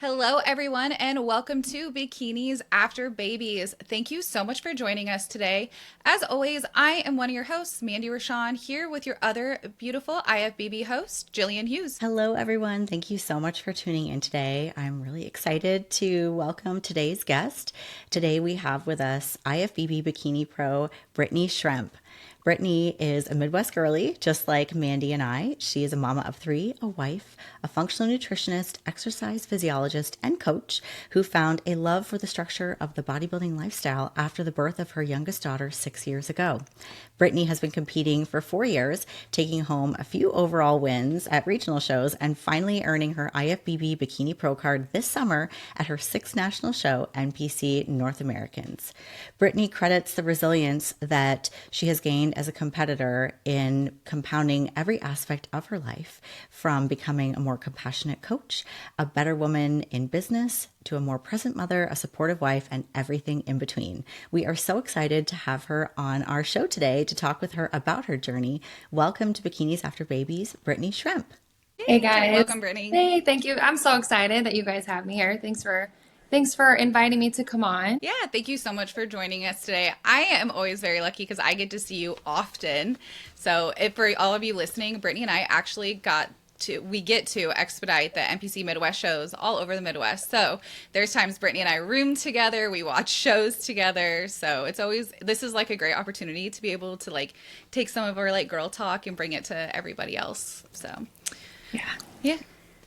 Hello, everyone, and welcome to Bikinis After Babies. Thank you so much for joining us today. As always, I am one of your hosts, Mandy Rashawn, here with your other beautiful IFBB host, Jillian Hughes. Hello, everyone. Thank you so much for tuning in today. I'm really excited to welcome today's guest. Today, we have with us IFBB Bikini Pro Brittany Shrempp. Brittany is a Midwest girly, just like Mandy and I. She is a mama of three, a wife, a functional nutritionist, exercise physiologist, and coach who found a love for the structure of the bodybuilding lifestyle after the birth of her youngest daughter 6 years ago. Brittany has been competing for 4 years, taking home a few overall wins at regional shows and finally earning her IFBB Bikini Pro card this summer at her sixth national show, NPC North Americans. Brittany credits the resilience that she has gained as a competitor in compounding every aspect of her life, from becoming a more compassionate coach, a better woman in business, to a more present mother, a supportive wife, and everything in between. We are so excited to have her on our show today to talk with her about her journey. Welcome to Bikinis After Babies, Brittany Shrempp. Hey Hey, guys. welcome, Brittany. Hey, thank you. I'm so excited that you guys have me here. Thanks for inviting me to come on. Yeah, thank you so much for joining us today. I am always very lucky because I get to see you often. So, if for all of you listening, Brittany and I actually we get to expedite the NPC Midwest shows all over the Midwest. So there's times Brittany and I room together, we watch shows together. So this is like a great opportunity to be able to like take some of our like girl talk and bring it to everybody else. So Yeah. yeah.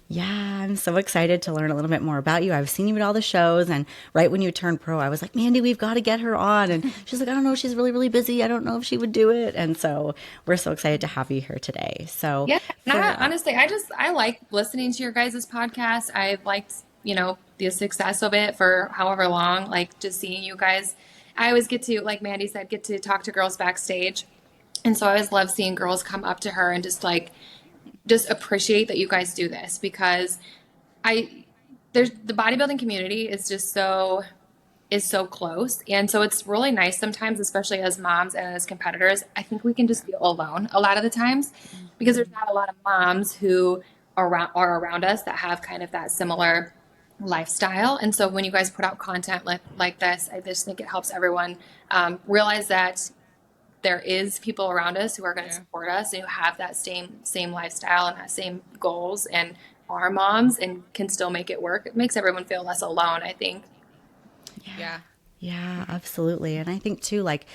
Yeah, I'm so excited to learn a little bit more about you. I've seen you at all the shows, and right when you turned pro, I was like, Mandy, we've got to get her on. And she's like, I don't know, she's really, really busy. I don't know if she would do it. And so we're so excited to have you here today. So Yeah. And for honestly, I like listening to your guys' podcast. I've liked, the success of it for however long, like just seeing you guys. I always get to, like Mandy said, get to talk to girls backstage. And so I always love seeing girls come up to her and just appreciate that you guys do this because I there's the bodybuilding community is so close. And so it's really nice sometimes, especially as moms and as competitors. I think we can just feel alone a lot of the times because there's not a lot of moms who are around us that have kind of that similar lifestyle. And so when you guys put out content like this, I just think it helps everyone realize that there is people around us who are going to support us and who have that same lifestyle and that same goals and are moms and can still make it work. It makes everyone feel less alone, I think. Yeah. Yeah, absolutely. And I think too, like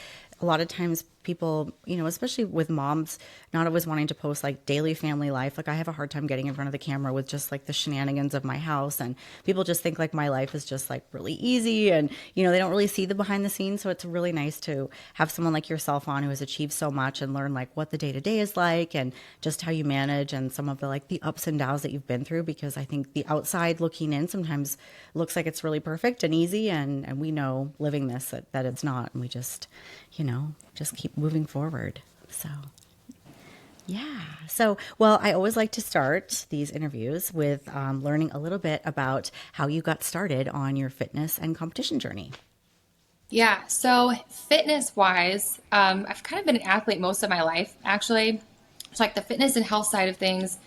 a lot of times people, especially with moms, not always wanting to post like daily family life. Like I have a hard time getting in front of the camera with just like the shenanigans of my house. And people just think like my life is just like really easy and, they don't really see the behind the scenes. So it's really nice to have someone like yourself on who has achieved so much and learn like what the day to day is like and just how you manage and some of the like the ups and downs that you've been through. Because I think the outside looking in sometimes looks like it's really perfect and easy. And we know living this that it's not. And we just keep moving forward. So, yeah. So, well, I always like to start these interviews with learning a little bit about how you got started on your fitness and competition journey. Yeah, so fitness wise, I've kind of been an athlete most of my life, actually. It's like the fitness and health side of things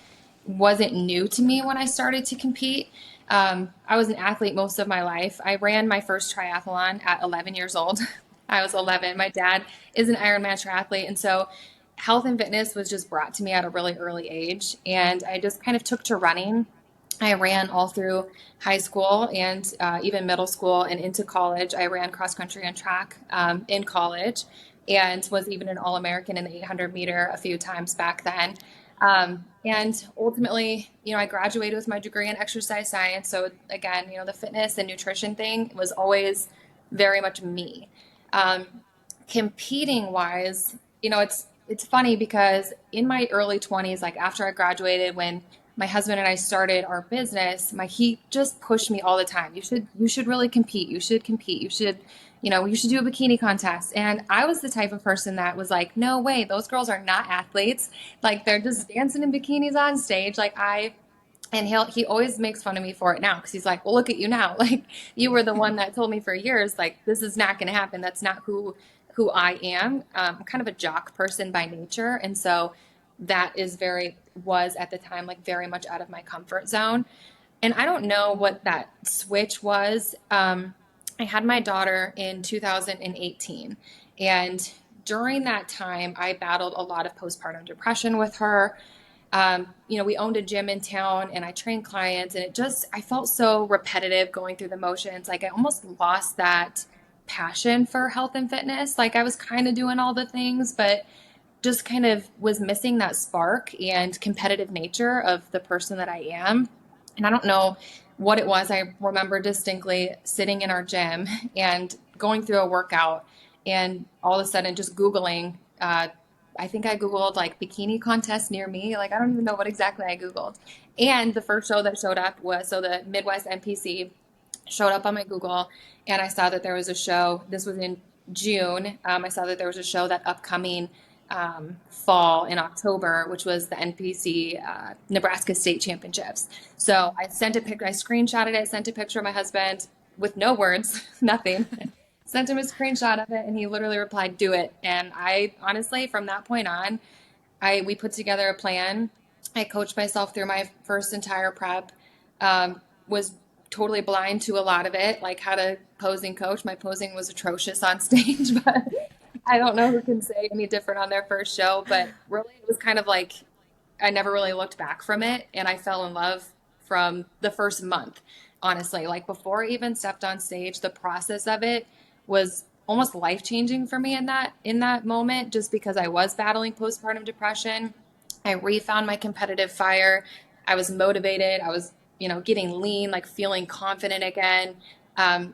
wasn't new to me when I started to compete. I was an athlete most of my life. I ran my first triathlon at 11 years old. I was 11. My dad is an Ironman triathlete. And so health and fitness was just brought to me at a really early age. And I just kind of took to running. I ran all through high school and even middle school and into college. I ran cross country and track in college and was even an All-American in the 800 meter a few times back then. And ultimately, I graduated with my degree in exercise science. So again, the fitness and nutrition thing was always very much me. Um, Competing wise, it's funny because in my early 20s, like after I graduated, when my husband and I started our business, he just pushed me all the time. You should really compete. You should compete. You should do a bikini contest. And I was the type of person that was like, no way, those girls are not athletes. Like they're just dancing in bikinis on stage. And he always makes fun of me for it now because he's like, well, look at you now. Like you were the one that told me for years, like this is not going to happen. That's not who I am. I'm kind of a jock person by nature, and so that was at the time like very much out of my comfort zone. And I don't know what that switch was. I had my daughter in 2018. And during that time, I battled a lot of postpartum depression with her. We owned a gym in town and I trained clients, and I felt so repetitive going through the motions. Like I almost lost that passion for health and fitness. Like I was kind of doing all the things, but just kind of was missing that spark and competitive nature of the person that I am. And I don't know what it was. I remember distinctly sitting in our gym and going through a workout and all of a sudden just Googling, I think I Googled like bikini contest near me. Like, I don't even know what exactly I Googled. And the first show that showed up was, so the Midwest NPC showed up on my Google, and I saw that there was a show. This was in June. I saw that there was a show that upcoming fall in October, which was the NPC Nebraska State Championships. So I sent a picture, I screenshotted it, sent a picture of my husband with no words, nothing. Sent him a screenshot of it, and he literally replied, "Do it." And I honestly, from that point on, we put together a plan. I coached myself through my first entire prep. Was totally blind to a lot of it, like how to posing coach. My posing was atrocious on stage, but I don't know who can say any different on their first show. But really, it was kind of like I never really looked back from it, and I fell in love from the first month. Honestly, like before I even stepped on stage, the process of it was almost life-changing for me in that moment, just because I was battling postpartum depression. I refound my competitive fire. I was motivated. I was, getting lean, like feeling confident again. And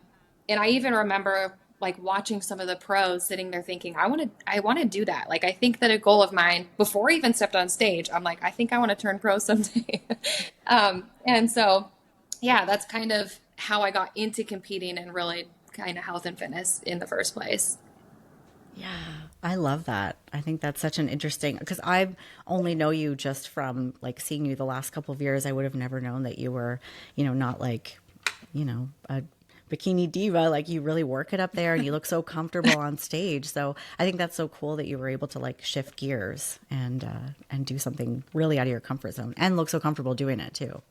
I even remember like watching some of the pros sitting there thinking, I want to do that. Like, I think that a goal of mine before I even stepped on stage, I'm like, I think I want to turn pro someday. And so, yeah, that's kind of how I got into competing and really kind of health and fitness in the first place. Yeah, I love that. I think that's such an interesting, because I only know you just from like seeing you the last couple of years. I would have never known that you were, not like, a bikini diva. Like, you really work it up there and you look so comfortable on stage. So I think that's so cool that you were able to like shift gears and do something really out of your comfort zone and look so comfortable doing it too.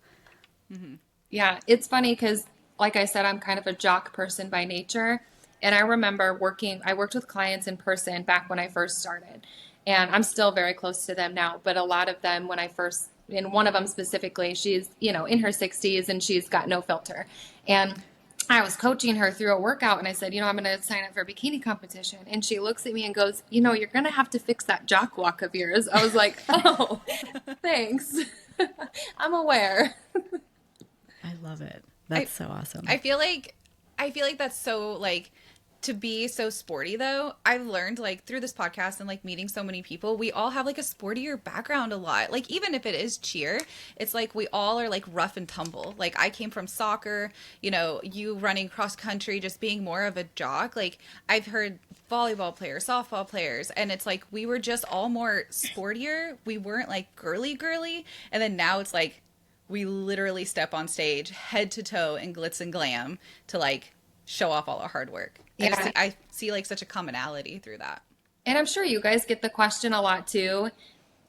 Mm-hmm. Yeah, it's funny because, like I said, I'm kind of a jock person by nature. And I remember I worked with clients in person back when I first started. And I'm still very close to them now. But a lot of them, and one of them specifically, she's, in her 60s and she's got no filter. And I was coaching her through a workout and I said, I'm going to sign up for a bikini competition. And she looks at me and goes, you're going to have to fix that jock walk of yours. I was like, oh, thanks. I'm aware. I love it. That's so awesome. I feel like that's so like, to be so sporty though. I've learned like through this podcast and like meeting so many people, we all have like a sportier background a lot. Like, even if it is cheer, it's like we all are like rough and tumble. Like, I came from soccer, you running cross country, just being more of a jock. Like, I've heard volleyball players, softball players, and it's like we were just all more sportier. We weren't like girly. And then now it's like we literally step on stage head to toe in glitz and glam to like show off all our hard work. Yeah. I see like such a commonality through that. And I'm sure you guys get the question a lot too,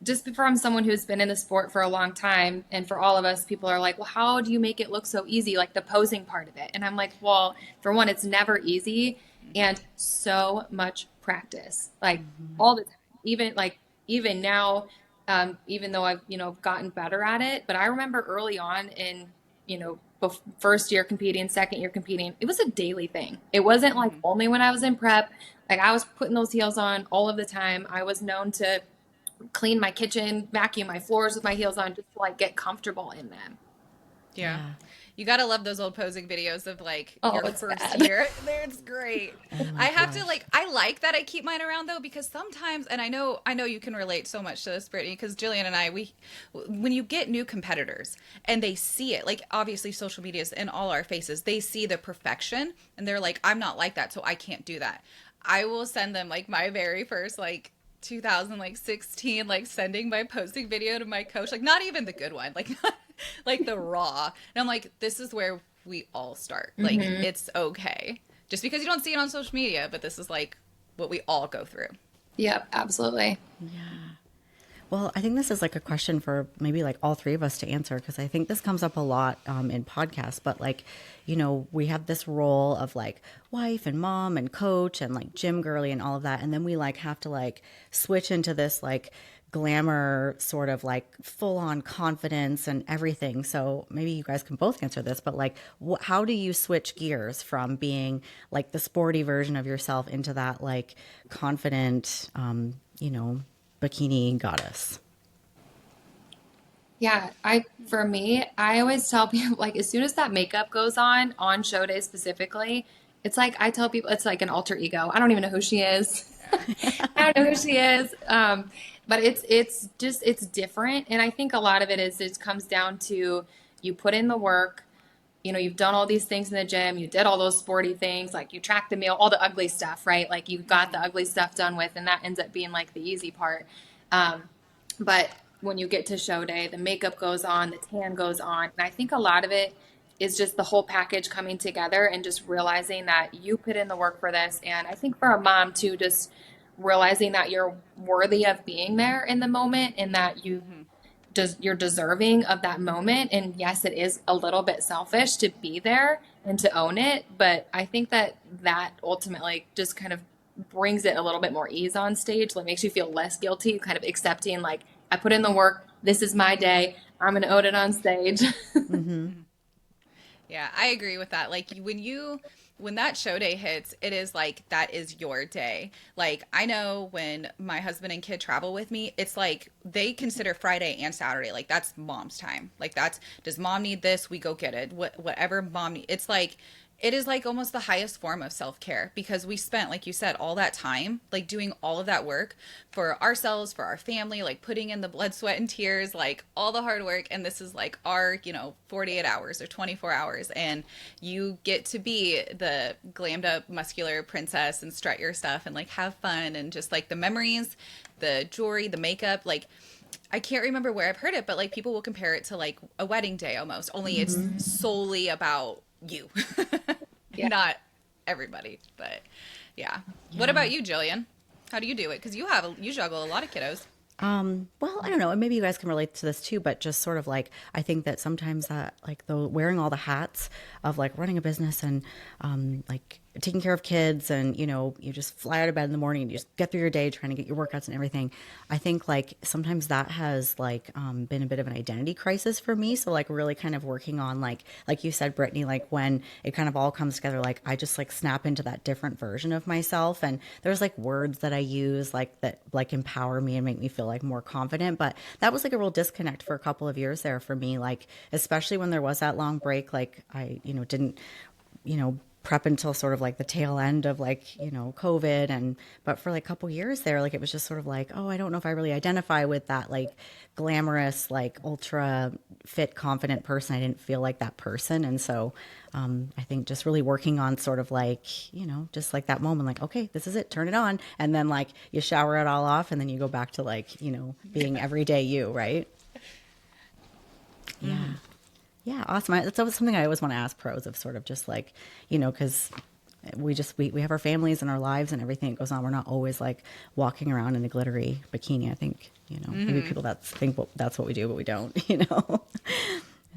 just from someone who's been in the sport for a long time. And for all of us, people are like, well, how do you make it look so easy? Like the posing part of it. And I'm like, well, for one, it's never easy, and so much practice, like all the time, even now, even though I've, gotten better at it. But I remember early on in, first year competing, second year competing, it was a daily thing. It wasn't like only when I was in prep. Like, I was putting those heels on all of the time. I was known to clean my kitchen, vacuum my floors with my heels on, just to like get comfortable in them. Yeah. You gotta love those old posing videos of like your first bad. year. It's great. I have to like, I like that I keep mine around though, because sometimes, and I know you can relate so much to this, Brittany, because Jillian and I, when you get new competitors and they see it, like obviously social media is in all our faces, they see the perfection and they're like, I'm not like that, so I can't do that. I will send them like my very first like 2016 like sending my posting video to my coach, like not even the good one, like like the raw, and I'm like, this is where we all start. Like, it's okay just because you don't see it on social media, but this is like what we all go through. Yep, absolutely. Yeah. Well, I think this is like a question for maybe like all three of us to answer because I think this comes up a lot in podcasts. But like, we have this role of like wife and mom and coach and like gym girly and all of that. And then we like have to like switch into this like glamour sort of like full on confidence and everything. So maybe you guys can both answer this, but like, how do you switch gears from being like the sporty version of yourself into that like confident, bikini goddess? Yeah, for me, I always tell people like as soon as that makeup goes on show day specifically, it's like I tell people it's like an alter ego. I don't even know who she is. I don't know who she is. But it's different, and I think a lot of it comes down to you put in the work. You've done all these things in the gym. You did all those sporty things, like you tracked the meal, all the ugly stuff, right? Like you got the ugly stuff done with, and that ends up being like the easy part. But when you get to show day, the makeup goes on, the tan goes on. And I think a lot of it is just the whole package coming together and just realizing that you put in the work for this. And I think for a mom too, just realizing that you're worthy of being there in the moment and that you're deserving of that moment. And yes, it is a little bit selfish to be there and to own it. But I think that ultimately just kind of brings it a little bit more ease on stage, like makes you feel less guilty, kind of accepting like I put in the work. This is my day. I'm going to own it on stage. Yeah, I agree with that. Like when that show day hits, it is like that is your day. Like I know when my husband and kid travel with me, it's like they consider Friday and Saturday like that's mom's time. Like does mom need this? We go get it. Whatever mom needs. It's like it is like almost the highest form of self-care because we spent, like you said, all that time like doing all of that work for ourselves, for our family, like putting in the blood, sweat, and tears, like all the hard work. And this is like our 48 hours or 24 hours, and you get to be the glammed up muscular princess and strut your stuff and like have fun and just like the memories, the jewelry, the makeup. Like I can't remember where I've heard it, but like people will compare it to like a wedding day almost, only it's solely about you. Yeah. Not everybody, but yeah. What about you, Jillian? How do you do it? Because you juggle a lot of kiddos. Well, I don't know. And maybe you guys can relate to this too, but just sort of like, I think that sometimes that like the wearing all the hats of like running a business and, like taking care of kids and, you just fly out of bed in the morning and you just get through your day trying to get your workouts and everything. I think like sometimes that has like, been a bit of an identity crisis for me. So like really kind of working on like you said, Brittany, like when it kind of all comes together, like I just like snap into that different version of myself. And there's like words that I use like that like empower me and make me feel like more confident. But that was like a real disconnect for a couple of years there for me, like especially when there was that long break. Like I didn't prep until sort of like the tail end of like COVID, but for like a couple years there, like it was just sort of like, oh, I don't know if I really identify with that like glamorous like ultra fit confident person. I didn't feel like that person. And so I think just really working on sort of like just like that moment, like, okay, this is it, turn it on, and then like you shower it all off and then you go back to like being everyday you, right? Yeah. Yeah, awesome. That's always something I always want to ask pros of sort of just like, because we have our families and our lives and everything that goes on. We're not always like walking around in a glittery bikini. I think, maybe people that think that's what we do, but we don't,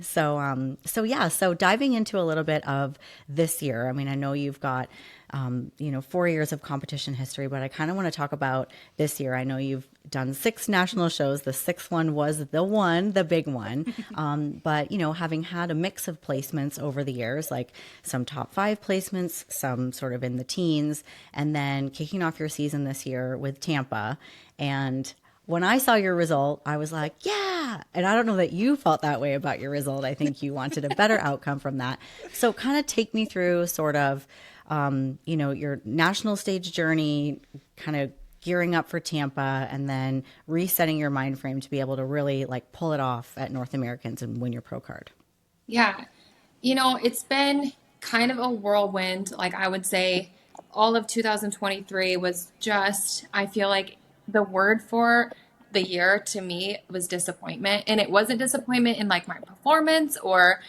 So yeah, so diving into a little bit of this year. I mean, I know you've got 4 years of competition history, but I kind of want to talk about this year. I know you've done 6 national shows. The 6th one was the big one. But having had a mix of placements over the years, like some top 5 placements, some sort of in the teens, and then kicking off your season this year with Tampa. And when I saw your result, I was like, yeah. And I don't know that you felt that way about your result. I think you wanted a better outcome from that. So kind of take me through sort of, your national stage journey, kind of gearing up for Tampa and then resetting your mind frame to be able to really like pull it off at North Americans and win your pro card. Yeah. It's been kind of a whirlwind. Like I would say all of 2023 was just, I feel like the word for the year to me was disappointment. And it wasn't disappointment in like my performance or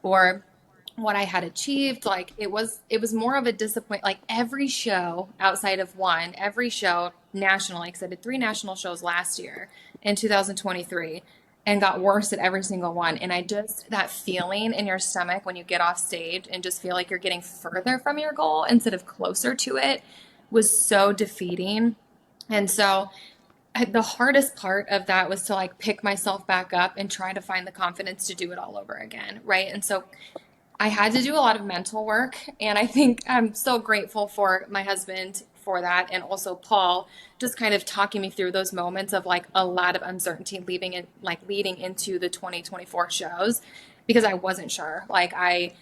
what I had achieved. Like it was more of a disappointment. Like every show outside of one, every show nationally, because I did 3 national shows last year in 2023 and got worse at every single one. And that feeling in your stomach when you get off stage and just feel like you're getting further from your goal instead of closer to it was so defeating. And so the hardest part of that was to like pick myself back up and try to find the confidence to do it all over again. Right. And so I had to do a lot of mental work. And I think I'm so grateful for my husband for that. And also Paul just kind of talking me through those moments of like a lot of uncertainty leading into the 2024 shows, because I wasn't sure. Like I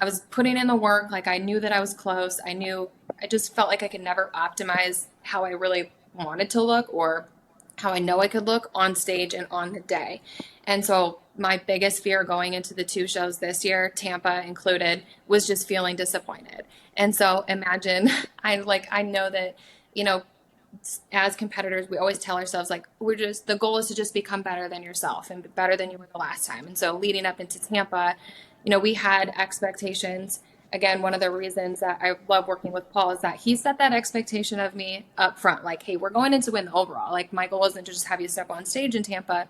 was putting in the work. Like I knew that I was close. I just felt like I could never optimize how I really wanted to look or how I know I could look on stage and on the day. And so my biggest fear going into the 2 shows this year, Tampa included, was just feeling disappointed. And so imagine, I know that, as competitors, we always tell ourselves like, the goal is to just become better than yourself and better than you were the last time. And so leading up into Tampa, we had expectations. Again, one of the reasons that I love working with Paul is that he set that expectation of me up front. Like, hey, we're going in to win the overall. Like, my goal isn't to just have you step on stage in Tampa.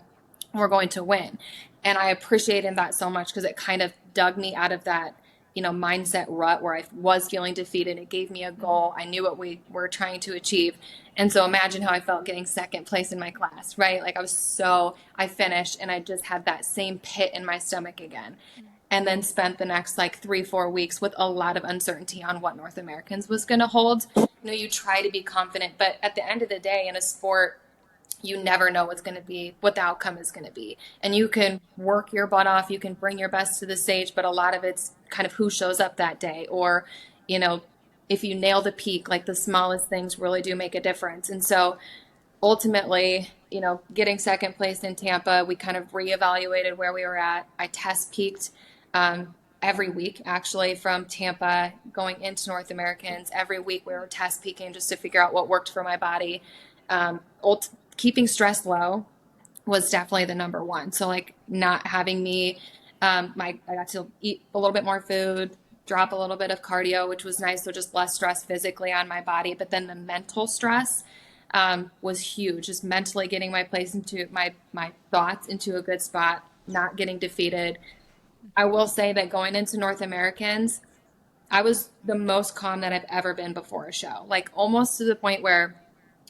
We're going to win. And I appreciated that so much because it kind of dug me out of that, mindset rut where I was feeling defeated. It gave me a goal. I knew what we were trying to achieve. And so imagine how I felt getting second place in my class, right? Like I finished and I just had that same pit in my stomach again. And then spent the next 3-4 weeks with a lot of uncertainty on what North Americans was going to hold. You try to be confident, but at the end of the day in a sport, you never know what the outcome is going to be. And you can work your butt off, you can bring your best to the stage, but a lot of it's kind of who shows up that day. Or, if you nail the peak, like the smallest things really do make a difference. And so ultimately, getting second place in Tampa, we kind of reevaluated where we were at. I test peaked every week, actually, from Tampa going into North Americans. Every week we were test peaking just to figure out what worked for my body. Keeping stress low was definitely the number one. So not having me, I got to eat a little bit more food, drop a little bit of cardio, which was nice. So just less stress physically on my body. But then the mental stress was huge. Just mentally getting my thoughts into a good spot, not getting defeated. I will say that going into North Americans, I was the most calm that I've ever been before a show, almost to the point where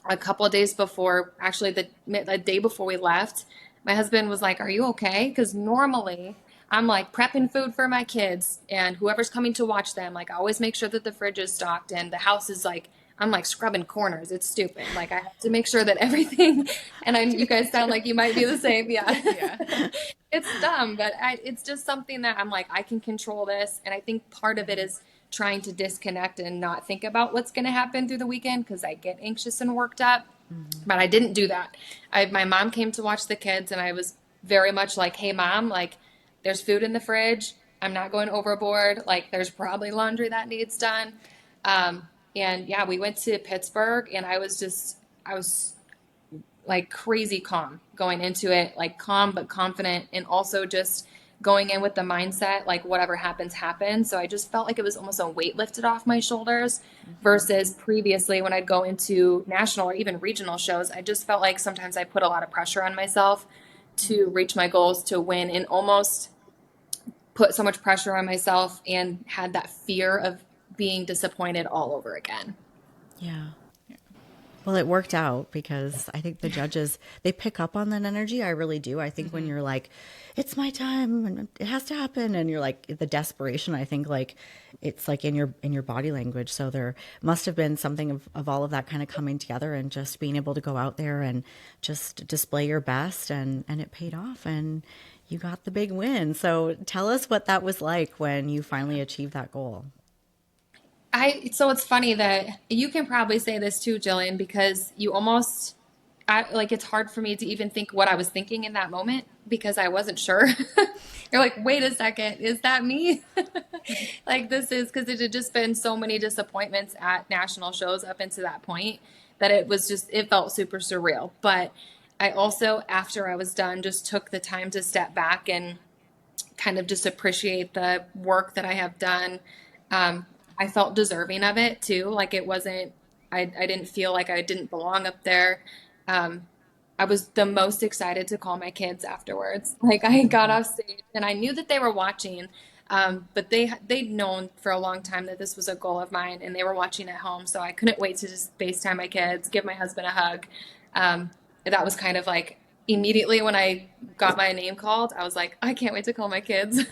a couple of days before, actually the day before we left, my husband was like, "Are you okay?" Because normally I'm prepping food for my kids and whoever's coming to watch them. I always make sure that the fridge is stocked and the house is I'm scrubbing corners. It's stupid. I have to make sure that everything, and you guys sound like you might be the same. Yeah. Yeah. It's dumb, but it's just something that I'm I can control this. And I think part of it is trying to disconnect and not think about what's going to happen through the weekend because I get anxious and worked up. Mm-hmm. But I didn't do that. My mom came to watch the kids and I was very much "Hey mom, there's food in the fridge. I'm not going overboard. There's probably laundry that needs done." And yeah, we went to Pittsburgh and I was crazy calm going into it, calm but confident, and also just going in with the mindset, whatever happens, happens. So I just felt like it was almost a weight lifted off my shoulders versus previously when I'd go into national or even regional shows, I just felt like sometimes I put a lot of pressure on myself to reach my goals, to win, and almost put so much pressure on myself and had that fear of being disappointed all over again. Yeah. Well, it worked out because I think the judges, they pick up on that energy. I really do. I think when you're it's my time and it has to happen, and you're the desperation, I think it's in your body language. So there must have been something of all of that kind of coming together and just being able to go out there and just display your best, and it paid off and you got the big win. So tell us what that was like when you finally achieved that goal. So it's funny that you can probably say this too, Jillian, because you almost, it's hard for me to even think what I was thinking in that moment because I wasn't sure. You're wait a second, is that me? Because it had just been so many disappointments at national shows up into that point that it felt super surreal. But I also, after I was done, just took the time to step back and kind of just appreciate the work that I have done. I felt deserving of it too. I didn't feel like I didn't belong up there. I was the most excited to call my kids afterwards. Like I got off stage and I knew that they were watching, but they'd known for a long time that this was a goal of mine, and they were watching at home. So I couldn't wait to just FaceTime my kids, give my husband a hug. That was kind of like immediately when I got my name called, I was like, I can't wait to call my kids.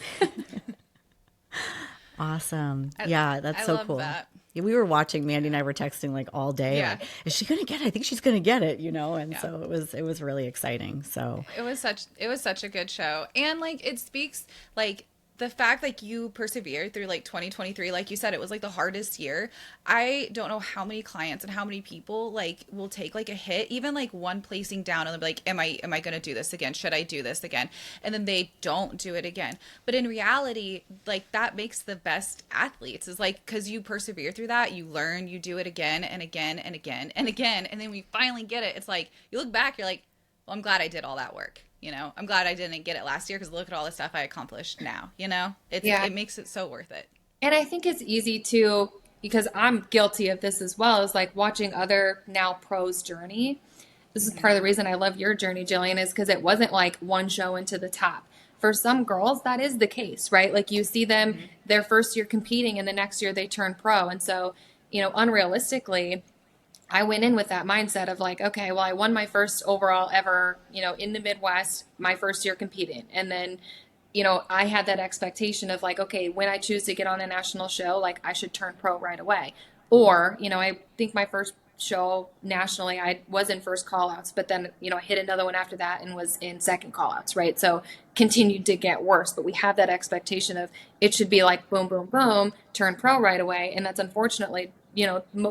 Awesome. I, Yeah, that's I so love cool. that. Yeah, we were watching, Mandy and I were texting like all day, Yeah. like, is she gonna get it? I think she's gonna get it, and Yeah. so it was really exciting. So It was such a good show. And like it speaks like the fact like you persevered through like 2023, like you said, it was like the hardest year. I don't know how many clients and how many people like will take like a hit, even like one placing down, and they'll be like, am I going to do this again? Should I do this again? And then they don't do it again. But in reality, like that makes the best athletes, is like, cause you persevere through that, you learn, you do it again and again and again and again. And then when you finally get it, it's like, you look back, you're like, well, I'm glad I did all that work. I'm glad I didn't get it last year, because look at all the stuff I accomplished now. Yeah. It makes it so worth it. And I think it's easy to, because I'm guilty of this as well, is like watching other now pros journey. This is part of the reason I love your journey, Jillian, is because it wasn't like one show into the top. For some girls, that is the case, right? Like you see them their first year competing and the next year they turn pro. And so, unrealistically, I went in with that mindset of like, okay, well, I won my first overall ever, in the Midwest, my first year competing. And then, I had that expectation of like, okay, when I choose to get on a national show, like I should turn pro right away. Or, I think my first show nationally, I was in first call outs, but then, I hit another one after that and was in second call outs, right? So continued to get worse, but we have that expectation of it should be like boom, boom, boom, turn pro right away. And that's unfortunately,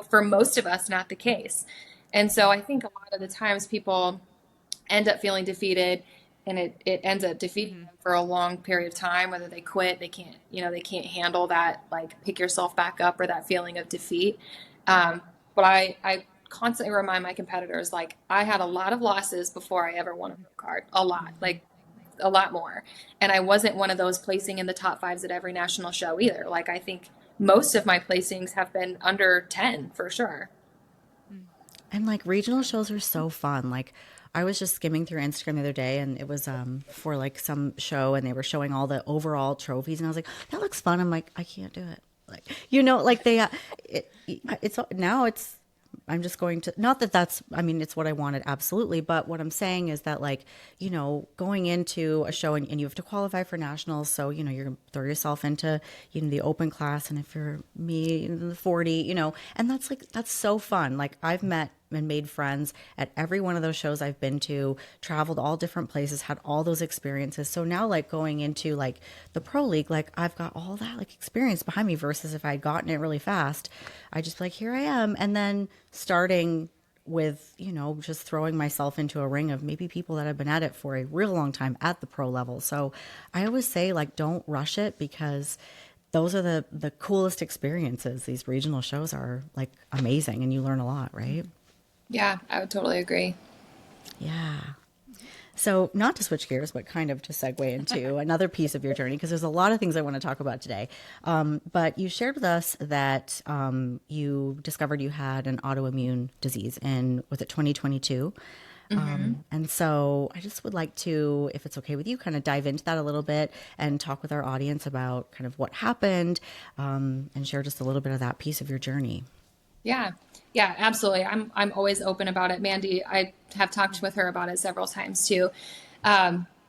for most of us, not the case. And so I think a lot of the times people end up feeling defeated, and it ends up defeating them for a long period of time, whether they quit, they can't handle that, like pick yourself back up, or that feeling of defeat. But I constantly remind my competitors, like I had a lot of losses before I ever won a pro card, a lot, like a lot more. And I wasn't one of those placing in the top fives at every national show either. Like I think most of my placings have been under 10 for sure. and like regional shows are so fun. Like I was just skimming through Instagram the other day, and it was for like some show, and they were showing all the overall trophies, and I was like, that looks fun. I'm like, I can't do it. Like like they it's now it's I'm just going to, not that that's, I mean, it's what I wanted, absolutely. But what I'm saying is that, like, going into a show, and you have to qualify for nationals. So, you're going to throw yourself into, the open class. And if you're me, the 40, and that's so fun. Like, I've met and made friends at every one of those shows I've been to, traveled all different places, had all those experiences. So now, like, going into like the pro league, like I've got all that like experience behind me, versus if I'd gotten it really fast, I just like, here I am. And then starting with, just throwing myself into a ring of maybe people that have been at it for a real long time at the pro level. So I always say, like, don't rush it, because those are the coolest experiences. These regional shows are like amazing, and you learn a lot, right? Yeah, I would totally agree. Yeah. So not to switch gears, but kind of to segue into another piece of your journey, because there's a lot of things I want to talk about today. But you shared with us that you discovered you had an autoimmune disease was it 2022? And so I just would like to, if it's okay with you, kind of dive into that a little bit and talk with our audience about kind of what happened, and share just a little bit of that piece of your journey. Yeah. Yeah, absolutely. I'm always open about it. Mandy, I have talked with her about it several times too.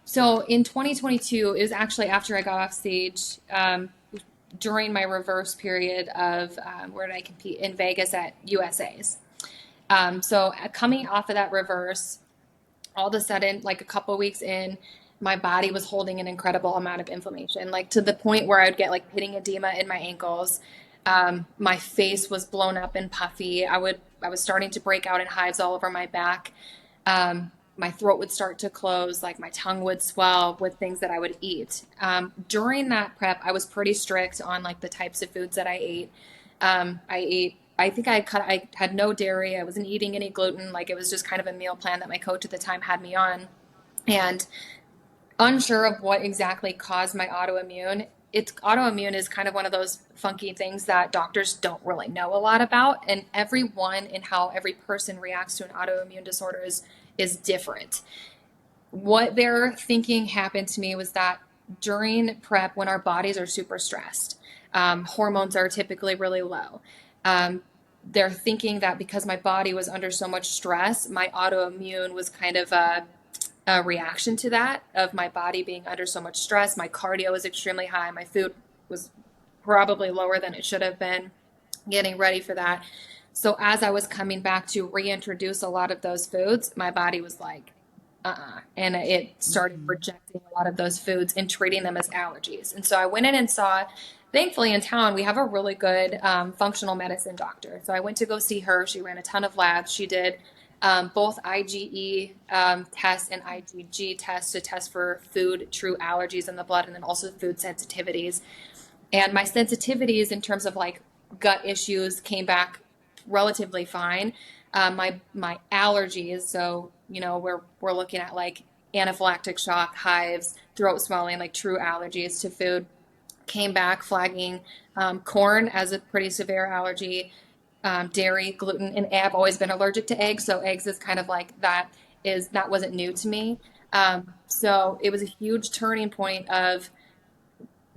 So in 2022, it was actually after I got off stage, during my reverse period of where did I compete in Vegas at USA's. So coming off of that reverse, all of a sudden, like a couple weeks in, my body was holding an incredible amount of inflammation, like to the point where I would get like pitting edema in my ankles. My face was blown up and puffy. I was starting to break out in hives all over my back. My throat would start to close, like my tongue would swell with things that I would eat. During that prep, I was pretty strict on like the types of foods that I ate. I think I had no dairy. I wasn't eating any gluten. Like it was just kind of a meal plan that my coach at the time had me on. And unsure of what exactly caused my autoimmune, it's autoimmune is kind of one of those funky things that doctors don't really know a lot about. And everyone and how every person reacts to an autoimmune disorder is different. What they're thinking happened to me was that during prep, when our bodies are super stressed, hormones are typically really low. They're thinking that because my body was under so much stress, my autoimmune was kind of a reaction to that, of my body being under so much stress. My cardio was extremely high. My food was probably lower than it should have been, getting ready for that. So as I was coming back to reintroduce a lot of those foods, my body was like, and it started rejecting a lot of those foods and treating them as allergies. And so I went in and saw, thankfully in town, we have a really good functional medicine doctor. So I went to go see her. She ran a ton of labs. She did both IgE tests and IgG tests to test for food true allergies in the blood, and then also food sensitivities. And my sensitivities in terms of like gut issues came back relatively fine. My allergies, so we're looking at like anaphylactic shock, hives, throat swelling, like true allergies to food, came back flagging. Corn as a pretty severe allergy, dairy, gluten, and I've always been allergic to eggs, so eggs is kind of like that wasn't new to me. So it was a huge turning point of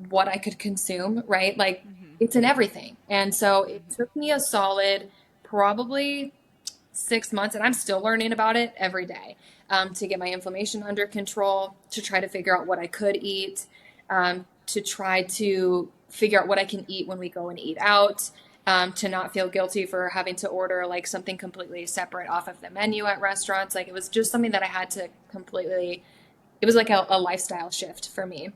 what I could consume, right? Like it's in everything. And so it took me a solid probably 6 months, and I'm still learning about it every day, to get my inflammation under control, to try to figure out what I could eat, to try to figure out what I can eat when we go and eat out, to not feel guilty for having to order like something completely separate off of the menu at restaurants. Like it was just something that I had to completely, it was like a lifestyle shift for me.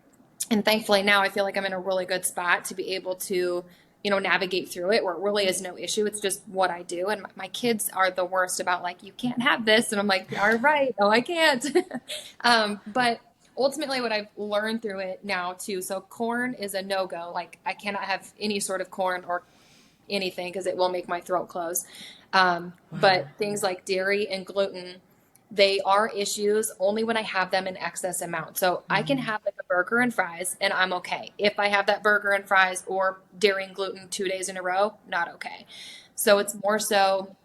And thankfully now I feel like I'm in a really good spot to be able to, navigate through it, where it really is no issue. It's just what I do. And my kids are the worst about like, you can't have this. And I'm like, all right, no, I can't. But ultimately what I've learned through it now too. So corn is a no-go. Like I cannot have any sort of corn or anything because it will make my throat close. But things like dairy and gluten, they are issues only when I have them in excess amount. So I can have like a burger and fries and I'm okay. If I have that burger and fries or dairy and gluten 2 days in a row, not okay. So it's more so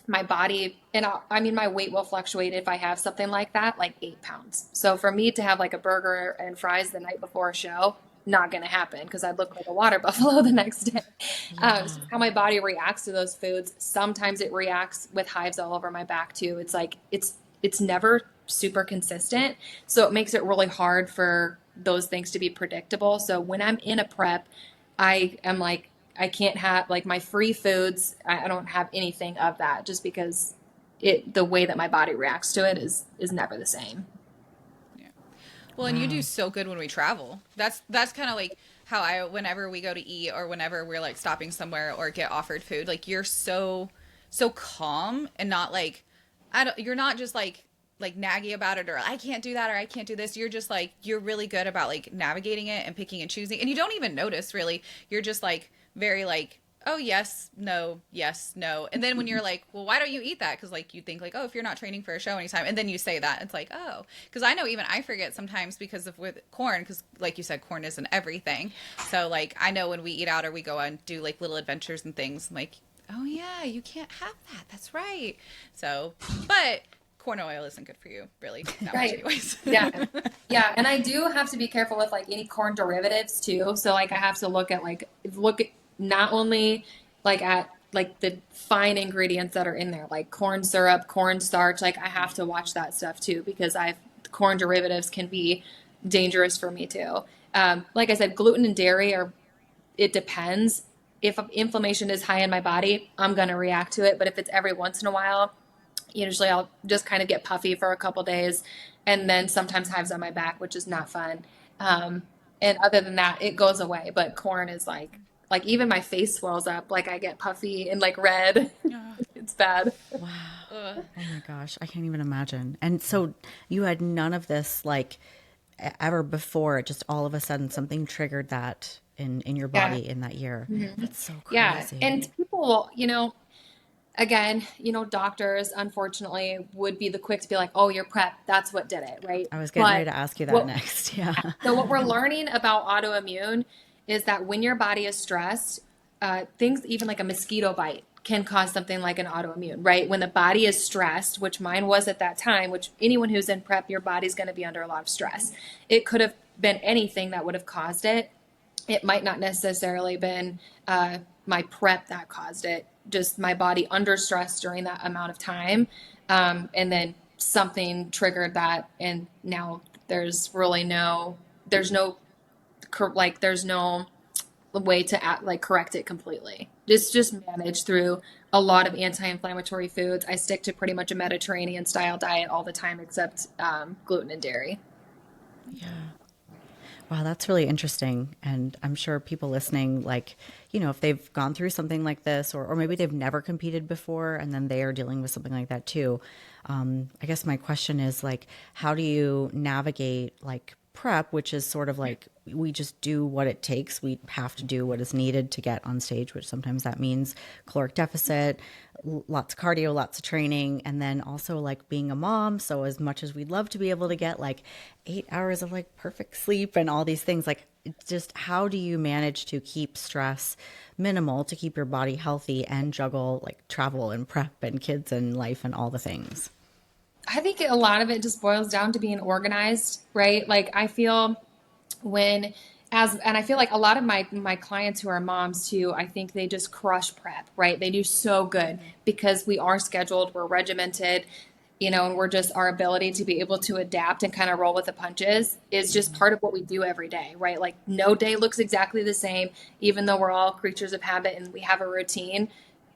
my body, and my weight will fluctuate if I have something like that, like 8 pounds. So for me to have like a burger and fries the night before a show, not going to happen because I'd look like a water buffalo the next day. So how my body reacts to those foods. Sometimes it reacts with hives all over my back too. It's like, it's never super consistent. So it makes it really hard for those things to be predictable. So when I'm in a prep, I am like, I can't have like my free foods. I don't have anything of that just because the way that my body reacts to it is never the same. Well, and you do so good when we travel. That's kind of like how whenever we go to eat or whenever we're like stopping somewhere or get offered food, like you're so calm and not like, you're not just like naggy about it or I can't do that or I can't do this. You're just like, you're really good about like navigating it and picking and choosing. And you don't even notice really. You're just like very like, oh, yes, no. And then when you're like, well, why don't you eat that? Because like you think like, oh, if you're not training for a show anytime, and then you say that, it's like, oh, because I know even I forget sometimes because of with corn, because like you said, corn isn't everything. So like I know when we eat out or we go and do like little adventures and things, I'm like, oh yeah, you can't have that. That's right. So, but corn oil isn't good for you, really. Not much anyways. Yeah. Yeah. And I do have to be careful with like any corn derivatives too. So like I have to look at not only like at like the fine ingredients that are in there, like corn syrup, corn starch, like I have to watch that stuff too, because corn derivatives can be dangerous for me too. Like I said, gluten and dairy it depends. If inflammation is high in my body, I'm going to react to it. But if it's every once in a while, usually I'll just kind of get puffy for a couple days and then sometimes hives on my back, which is not fun. And other than that, it goes away. But corn is like even my face swells up, like I get puffy and like red. It's bad. Wow. Oh my gosh. I can't even imagine. And so you had none of this like ever before, just all of a sudden something triggered that in your body in that year. That's so crazy. Yeah. And people, again, doctors unfortunately would be the quick to be like, oh, you're prep. That's what did it. Right. I was getting ready to ask you that next. Yeah. So what we're learning about autoimmune is that when your body is stressed, things even like a mosquito bite can cause something like an autoimmune, right? When the body is stressed, which mine was at that time, which anyone who's in prep, your body's going to be under a lot of stress. It could have been anything that would have caused it. It might not necessarily been my prep that caused it, just my body under stress during that amount of time. And then something triggered that. And now there's really there's no way to correct it completely. It's just managed through a lot of anti-inflammatory foods. I stick to pretty much a Mediterranean style diet all the time, except gluten and dairy. Yeah. Wow, that's really interesting. And I'm sure people listening, like, if they've gone through something like this, or maybe they've never competed before and then they are dealing with something like that too. I guess my question is, like, how do you navigate like prep, which is sort of like we just do what it takes. We have to do what is needed to get on stage, which sometimes that means caloric deficit, lots of cardio, lots of training, and then also like being a mom. So as much as we'd love to be able to get like 8 hours of like perfect sleep and all these things, like just how do you manage to keep stress minimal, to keep your body healthy and juggle like travel and prep and kids and life and all the things? I think a lot of it just boils down to being organized, right? Like I feel and I feel like a lot of my clients who are moms too, I think they just crush prep, right? They do so good because we are scheduled, we're regimented, and we're just, our ability to be able to adapt and kind of roll with the punches is just part of what we do every day, right? Like no day looks exactly the same, even though we're all creatures of habit and we have a routine.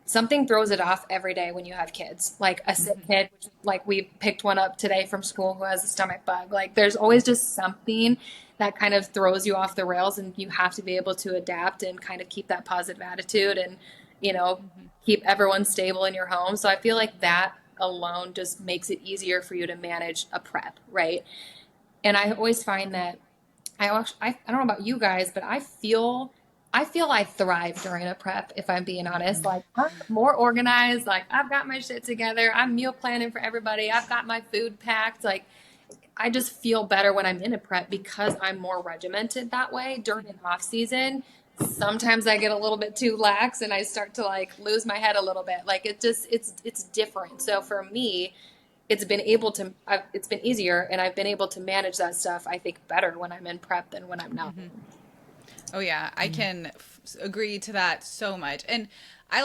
Something throws it off every day when you have kids, like a sick kid, which, like we picked one up today from school who has a stomach bug. Like there's always just something that kind of throws you off the rails, and you have to be able to adapt and kind of keep that positive attitude and, keep everyone stable in your home. So I feel like that alone just makes it easier for you to manage a prep, right? And I always find that I don't know about you guys, but I feel I thrive during a prep, if I'm being honest. Like I'm more organized, like I've got my shit together. I'm meal planning for everybody. I've got my food packed. Like I just feel better when I'm in a prep because I'm more regimented that way. During an off season, sometimes I get a little bit too lax and I start to like lose my head a little bit. Like it's different. So for me, it's been easier, and I've been able to manage that stuff, I think, better when I'm in prep than when I'm not. Oh yeah, I can agree to that so much. And I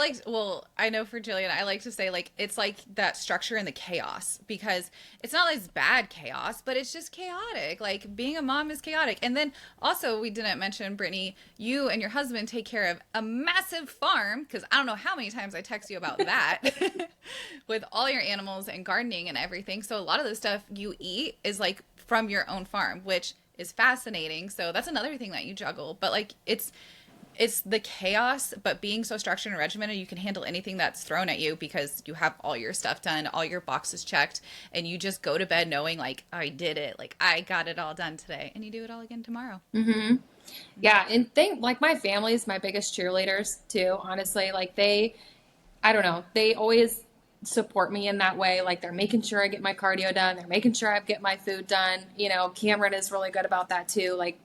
know for Jillian, I like to say like it's like that structure in the chaos, because it's not as bad chaos, but it's just chaotic. Like being a mom is chaotic. And then also we didn't mention, Brittany, you and your husband take care of a massive farm, because I don't know how many times I text you about that with all your animals and gardening and everything. So a lot of the stuff you eat is like from your own farm, which is fascinating. So that's another thing that you juggle. But like it's the chaos, but being so structured and regimented, you can handle anything that's thrown at you because you have all your stuff done, all your boxes checked, and you just go to bed knowing like I did it, like I got it all done today, and you do it all again tomorrow. Mm-hmm. Yeah, and like my family is my biggest cheerleaders too, honestly. Like I don't know, they always support me in that way. Like they're making sure I get my cardio done. They're making sure I get my food done. Cameron is really good about that too. Like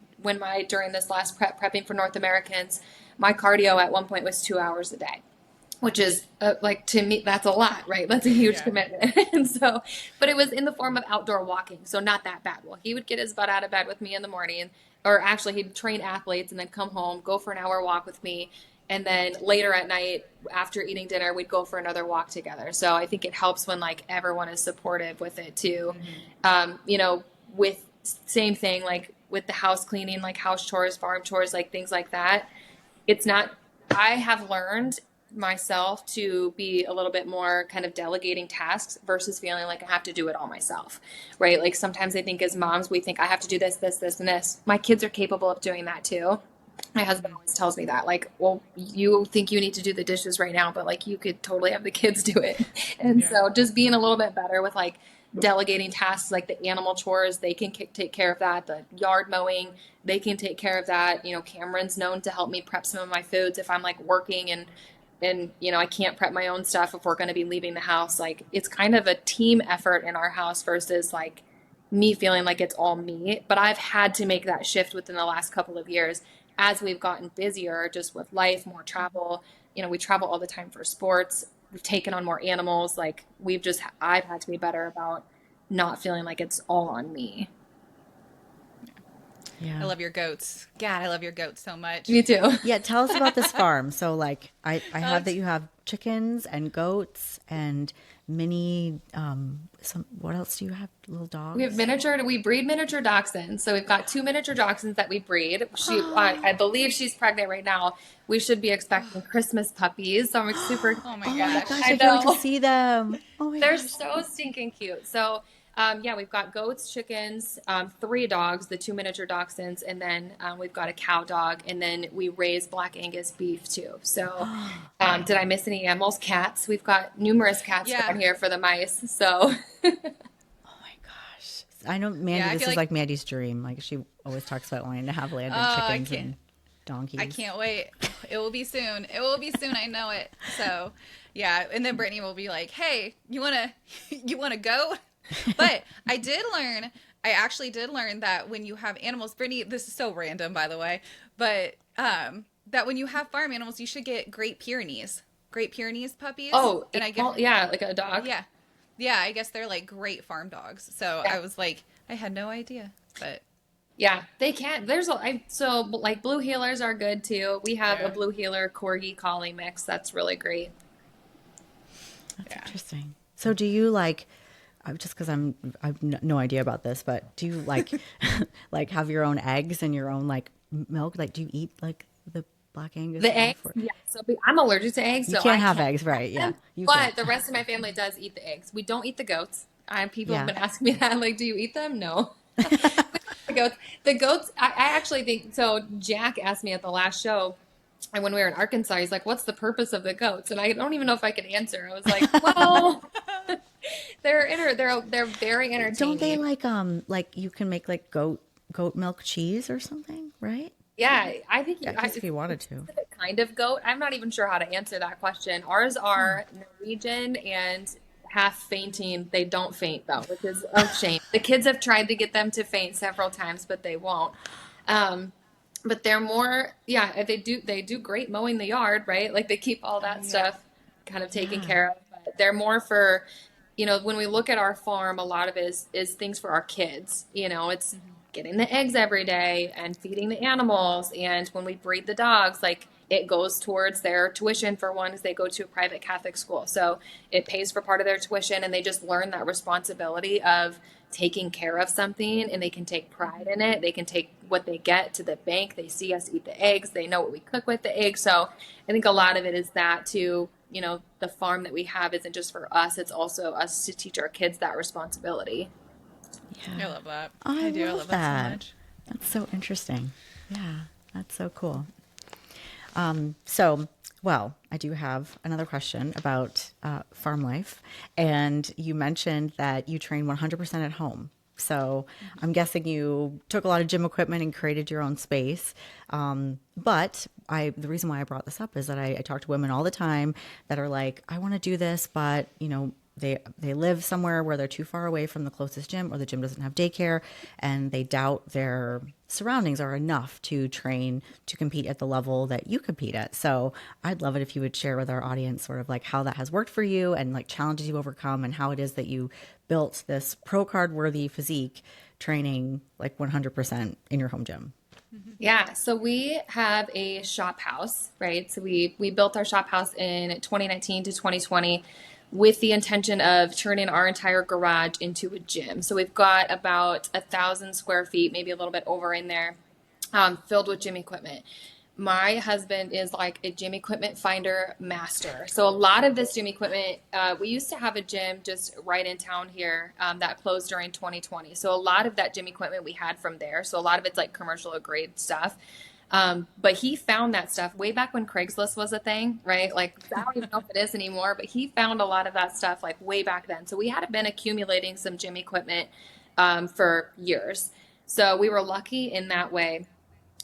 during this last prepping for North Americans, my cardio at one point was 2 hours a day, which is like, to me, that's a lot, right? That's a huge commitment. And so, but it was in the form of outdoor walking. So not that bad. Well, he would get his butt out of bed with me in the morning, or actually he'd train athletes and then come home, go for an hour walk with me. And then later at night, after eating dinner, we'd go for another walk together. So I think it helps when like everyone is supportive with it too. With same thing, like with the house cleaning, like house chores, farm chores, like things like that. I have learned myself to be a little bit more kind of delegating tasks versus feeling like I have to do it all myself, right? Like sometimes I think as moms, we think I have to do this, this, this, and this. My kids are capable of doing that too. My husband always tells me that, like, well, you think you need to do the dishes right now, but like you could totally have the kids do it. And so just being a little bit better with like delegating tasks, like the animal chores, they can take care of that. The yard mowing, they can take care of that. Cameron's known to help me prep some of my foods if I'm like working and I can't prep my own stuff if we're going to be leaving the house. Like it's kind of a team effort in our house versus like me feeling like it's all me. But I've had to make that shift within the last couple of years. as we've gotten busier, just with life, more travel, we travel all the time for sports. We've taken on more animals. Like I've had to be better about not feeling like it's all on me. I Yeah. love your goats. God, I love your goats so much. Me too. Yeah, tell us about this farm. So like I Oh, have that you have chickens and goats and mini what else do you have? Little dogs? We breed miniature dachshunds. So we've got two miniature dachshunds that we breed. I believe she's pregnant right now. We should be expecting Christmas puppies. So I'm super Oh my Oh my excited. gosh. gosh, I I can't wait to know. see them. Oh my They're gosh. so stinking cute. So, yeah, we've got goats, chickens, three dogs, the two miniature dachshunds, and then we've got a cow dog, and then we raise Black Angus beef too. So, did I miss any animals? Cats. We've got numerous cats Yeah. around here for the mice. So, Oh my gosh. I know Yeah, Mandy, I this feel is like like Mandy's dream. Like she always talks about wanting to have landed I chickens can't and donkeys. I can't wait. It will be soon. It will be soon. I know it. So, yeah, and then Brittany will be like, "Hey, you want to you want to go?" But I actually did learn that when you have animals, Brittany, this is so random by the way, but that when you have farm animals, you should get Great Pyrenees. Great Pyrenees puppies. oh, And I get yeah, like a dog. yeah. Yeah, I guess they're like great farm dogs. So Yeah. I was like, I had no idea. But Yeah, they can. So like blue healers are good too. We have a yeah. blue healer corgi collie mix. That's really great. That's Yeah. interesting. So do you like just because I've no idea about this, but do you like like have your own eggs and your own like milk? Like do you eat like the Black Angus The beef? eggs, yeah. So I'm allergic to eggs, You so can't I have can't eggs, right? eat Yeah, them. you But can't. the rest of my family does eat the eggs. We don't eat the goats. People have Yeah. been asking me that, like, do you eat them? No. The goats. I actually think so. Jack asked me at the last show, and when we were in Arkansas, he's like, "What's the purpose of the goats?" And I don't even know if I could answer. I was like, "Well, they're very Don't they entertaining." like you can make like goat milk cheese or something, right? Yeah, I think Yeah, I guess if you wanted it's a to. specific kind of goat. I'm not even sure how to answer that question. Ours are Norwegian and half fainting. They don't faint though, which is a shame. The kids have tried to get them to faint several times, but they won't. Um, but they're more, yeah, they do great mowing the yard, right? Like they keep all Oh that yeah. stuff kind of taken Yeah. care of. But they're more for, when we look at our farm, a lot of it is things for our kids. It's getting the eggs every day and feeding the animals. And when we breed the dogs, like it goes towards their tuition for one, as they go to a private Catholic school. So it pays for part of their tuition, and they just learn that responsibility of taking care of something, and they can take pride in it. They can take what they get to the bank. They see us eat the eggs. They know what we cook with the eggs. So I think a lot of it is that too. The farm that we have isn't just for us. It's also us to teach our kids that responsibility. I Yeah. love that. Oh, I I do. I love love that so that. much. That's so interesting. Yeah, that's so cool. So, I do have another question about farm life. And you mentioned that you train 100% at home. So I'm guessing you took a lot of gym equipment and created your own space. But the reason why I brought this up is that I talk to women all the time that are like, I want to do this, but they live somewhere where they're too far away from the closest gym, or the gym doesn't have daycare, and they doubt their surroundings are enough to train to compete at the level that you compete at. So I'd love it if you would share with our audience sort of like how that has worked for you and like challenges you overcome and how it is that you built this pro card worthy physique training like 100% in your home gym. Yeah, so we have a shop house, right? So we built our shop house in 2019 to 2020 with the intention of turning our entire garage into a gym. So we've got about 1,000 square feet, maybe a little bit over in there, filled with gym equipment. My husband is like a gym equipment finder master. So a lot of this gym equipment, we used to have a gym just right in town here that closed during 2020. So a lot of that gym equipment we had from there. So a lot of it's like commercial grade stuff. But he found that stuff way back when Craigslist was a thing, right? Like I don't even know if it is anymore, but he found a lot of that stuff like way back then. So we had been accumulating some gym equipment for years. So we were lucky in that way.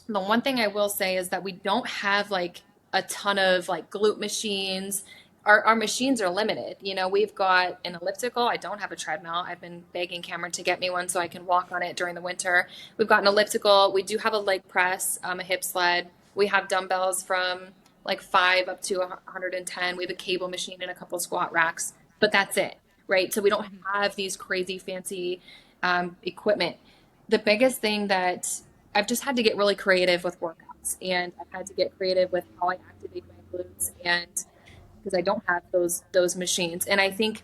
The one thing I will say is that we don't have like a ton of like glute machines, our machines are limited. We've got an elliptical. I don't have a treadmill. I've been begging Cameron to get me one so I can walk on it during the winter. We've got an elliptical. We do have a leg press, a hip sled. We have dumbbells from like 5 up to 110. We have a cable machine and a couple squat racks, but that's it, right? So we don't have these crazy fancy equipment. The biggest thing that I've just had to get really creative with workouts, and I've had to get creative with how I activate my glutes, and because I don't have those machines. And I think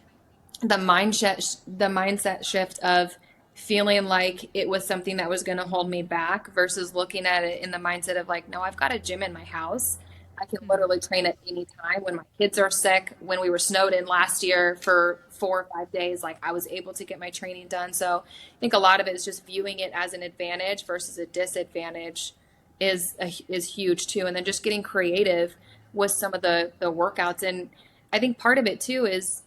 the mindset shift of feeling like it was something that was going to hold me back versus looking at it in the mindset of like, no, I've got a gym in my house. I can literally train at any time. When my kids are sick, when we were snowed in last year for 4 or 5 days, like I was able to get my training done. So I think a lot of it is just viewing it as an advantage versus a disadvantage is huge too. And then just getting creative with some of the workouts. And I think part of it too is,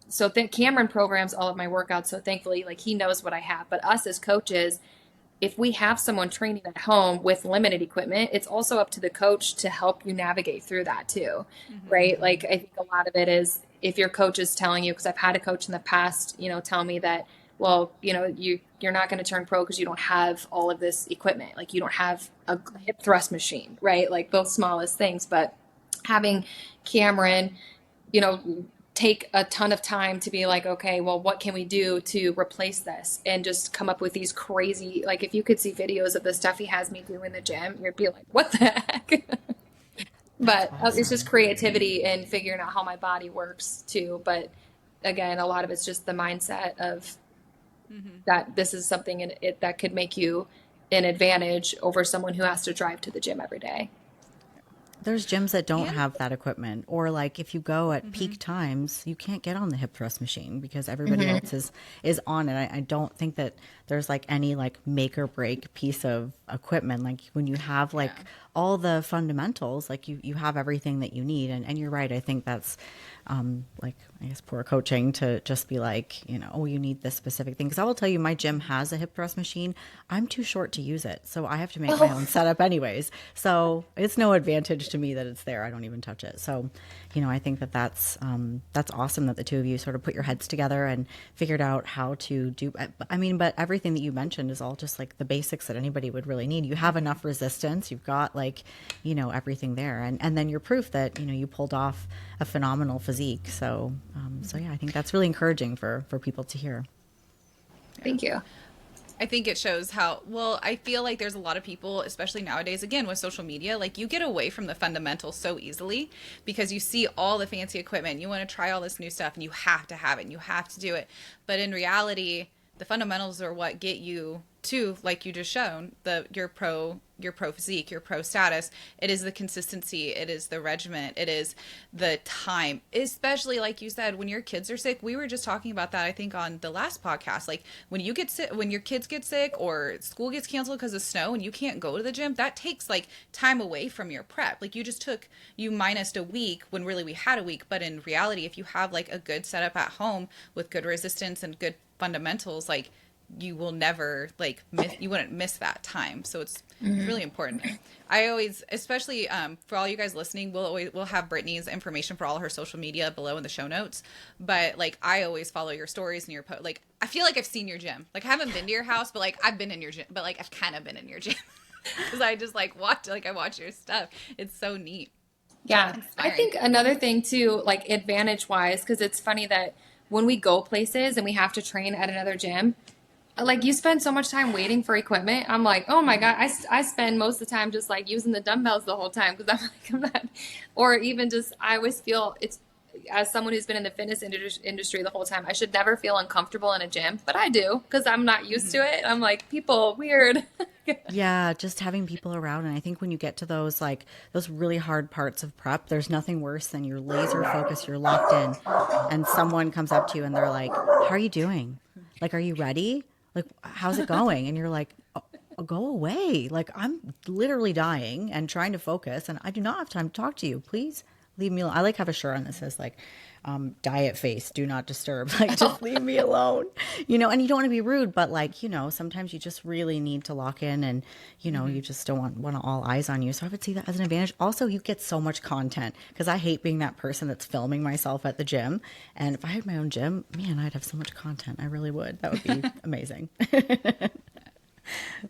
so Cameron programs all of my workouts. So thankfully, like he knows what I have, but us as coaches, if we have someone training at home with limited equipment, it's also up to the coach to help you navigate through that too. Right. Like I think a lot of it is if your coach is telling you, because I've had a coach in the past, tell me that, well, you're not going to turn pro because you don't have all of this equipment. Like you don't have a hip thrust machine, right? Like those smallest things, but having Cameron, take a ton of time to be like, okay, well, what can we do to replace this? And just come up with these crazy, like if you could see videos of the stuff he has me do in the gym, you'd be like, what the heck? But awesome. It's just creativity and figuring out how my body works too. But again, a lot of it's just the mindset of that this is something that could make you an advantage over someone who has to drive to the gym every day. There's gyms that don't have that equipment, or like if you go at peak times, you can't get on the hip thrust machine because everybody else is on it. I don't think that there's like any like make or break piece of equipment. Like when you have like all the fundamentals, like you have everything that you need. And you're right. I think that's like, I guess, poor coaching to just be like, oh, you need this specific thing. Because I will tell you, my gym has a hip thrust machine. I'm too short to use it. So I have to make my own setup anyways. So it's no advantage to me that it's there. I don't even touch it. So, I think that's awesome that the two of you sort of put your heads together and figured out how to do, but everything that you mentioned is all just like the basics that anybody would really need. You have enough resistance. You've got like, everything there. And then you're proof that, you pulled off a phenomenal physique. So yeah, I think that's really encouraging for people to hear. Thank you. I think it shows I feel like there's a lot of people, especially nowadays, again, with social media, like you get away from the fundamentals so easily because you see all the fancy equipment. You want to try all this new stuff and you have to have it and you have to do it. But in reality, the fundamentals are what get you to, like you just shown, your pro physique, your pro status. It is the consistency, it is the regimen, it is the time, especially like you said, when your kids are sick. We were just talking about that, I think, on the last podcast. Like when you get sick, when your kids get sick or school gets canceled because of snow and you can't go to the gym, that takes like time away from your prep. Like you minused a week when really we had a week. But in reality, if you have like a good setup at home with good resistance and good fundamentals, like you will never you wouldn't miss that time. So it's really important. I always, especially for all you guys listening, we'll have Brittany's information for all her social media below in the show notes. But like I always follow your stories and your post. Like I feel like I've seen your gym. Like I haven't been to your house, but like I've been in your gym. But like I've kind of been in your gym because I just like watch your stuff. It's so neat. Yeah, I think another thing too, like advantage wise, because it's funny that when we go places and we have to train at another gym, like you spend so much time waiting for equipment. I'm like, oh my God, I spend most of the time just like using the dumbbells the whole time because I'm not, or even just, I always feel it's, as someone who's been in the fitness industry the whole time, I should never feel uncomfortable in a gym, but I do because I'm not used to it. I'm like, people, weird. Yeah, just having people around. And I think when you get to those really hard parts of prep, there's nothing worse than you're laser focused, you're locked in, and someone comes up to you and they're like, how are you doing? Like, are you ready? Like, how's it going? And you're like, oh, go away. Like, I'm literally dying and trying to focus and I do not have time to talk to you. Please leave me alone. I like have a shirt on that says like, diet face, do not disturb. Like, just leave me alone, and you don't want to be rude, but like, sometimes you just really need to lock in and, you just don't want all eyes on you. So I would see that as an advantage. Also, you get so much content because I hate being that person that's filming myself at the gym. And if I had my own gym, man, I'd have so much content. I really would. That would be amazing.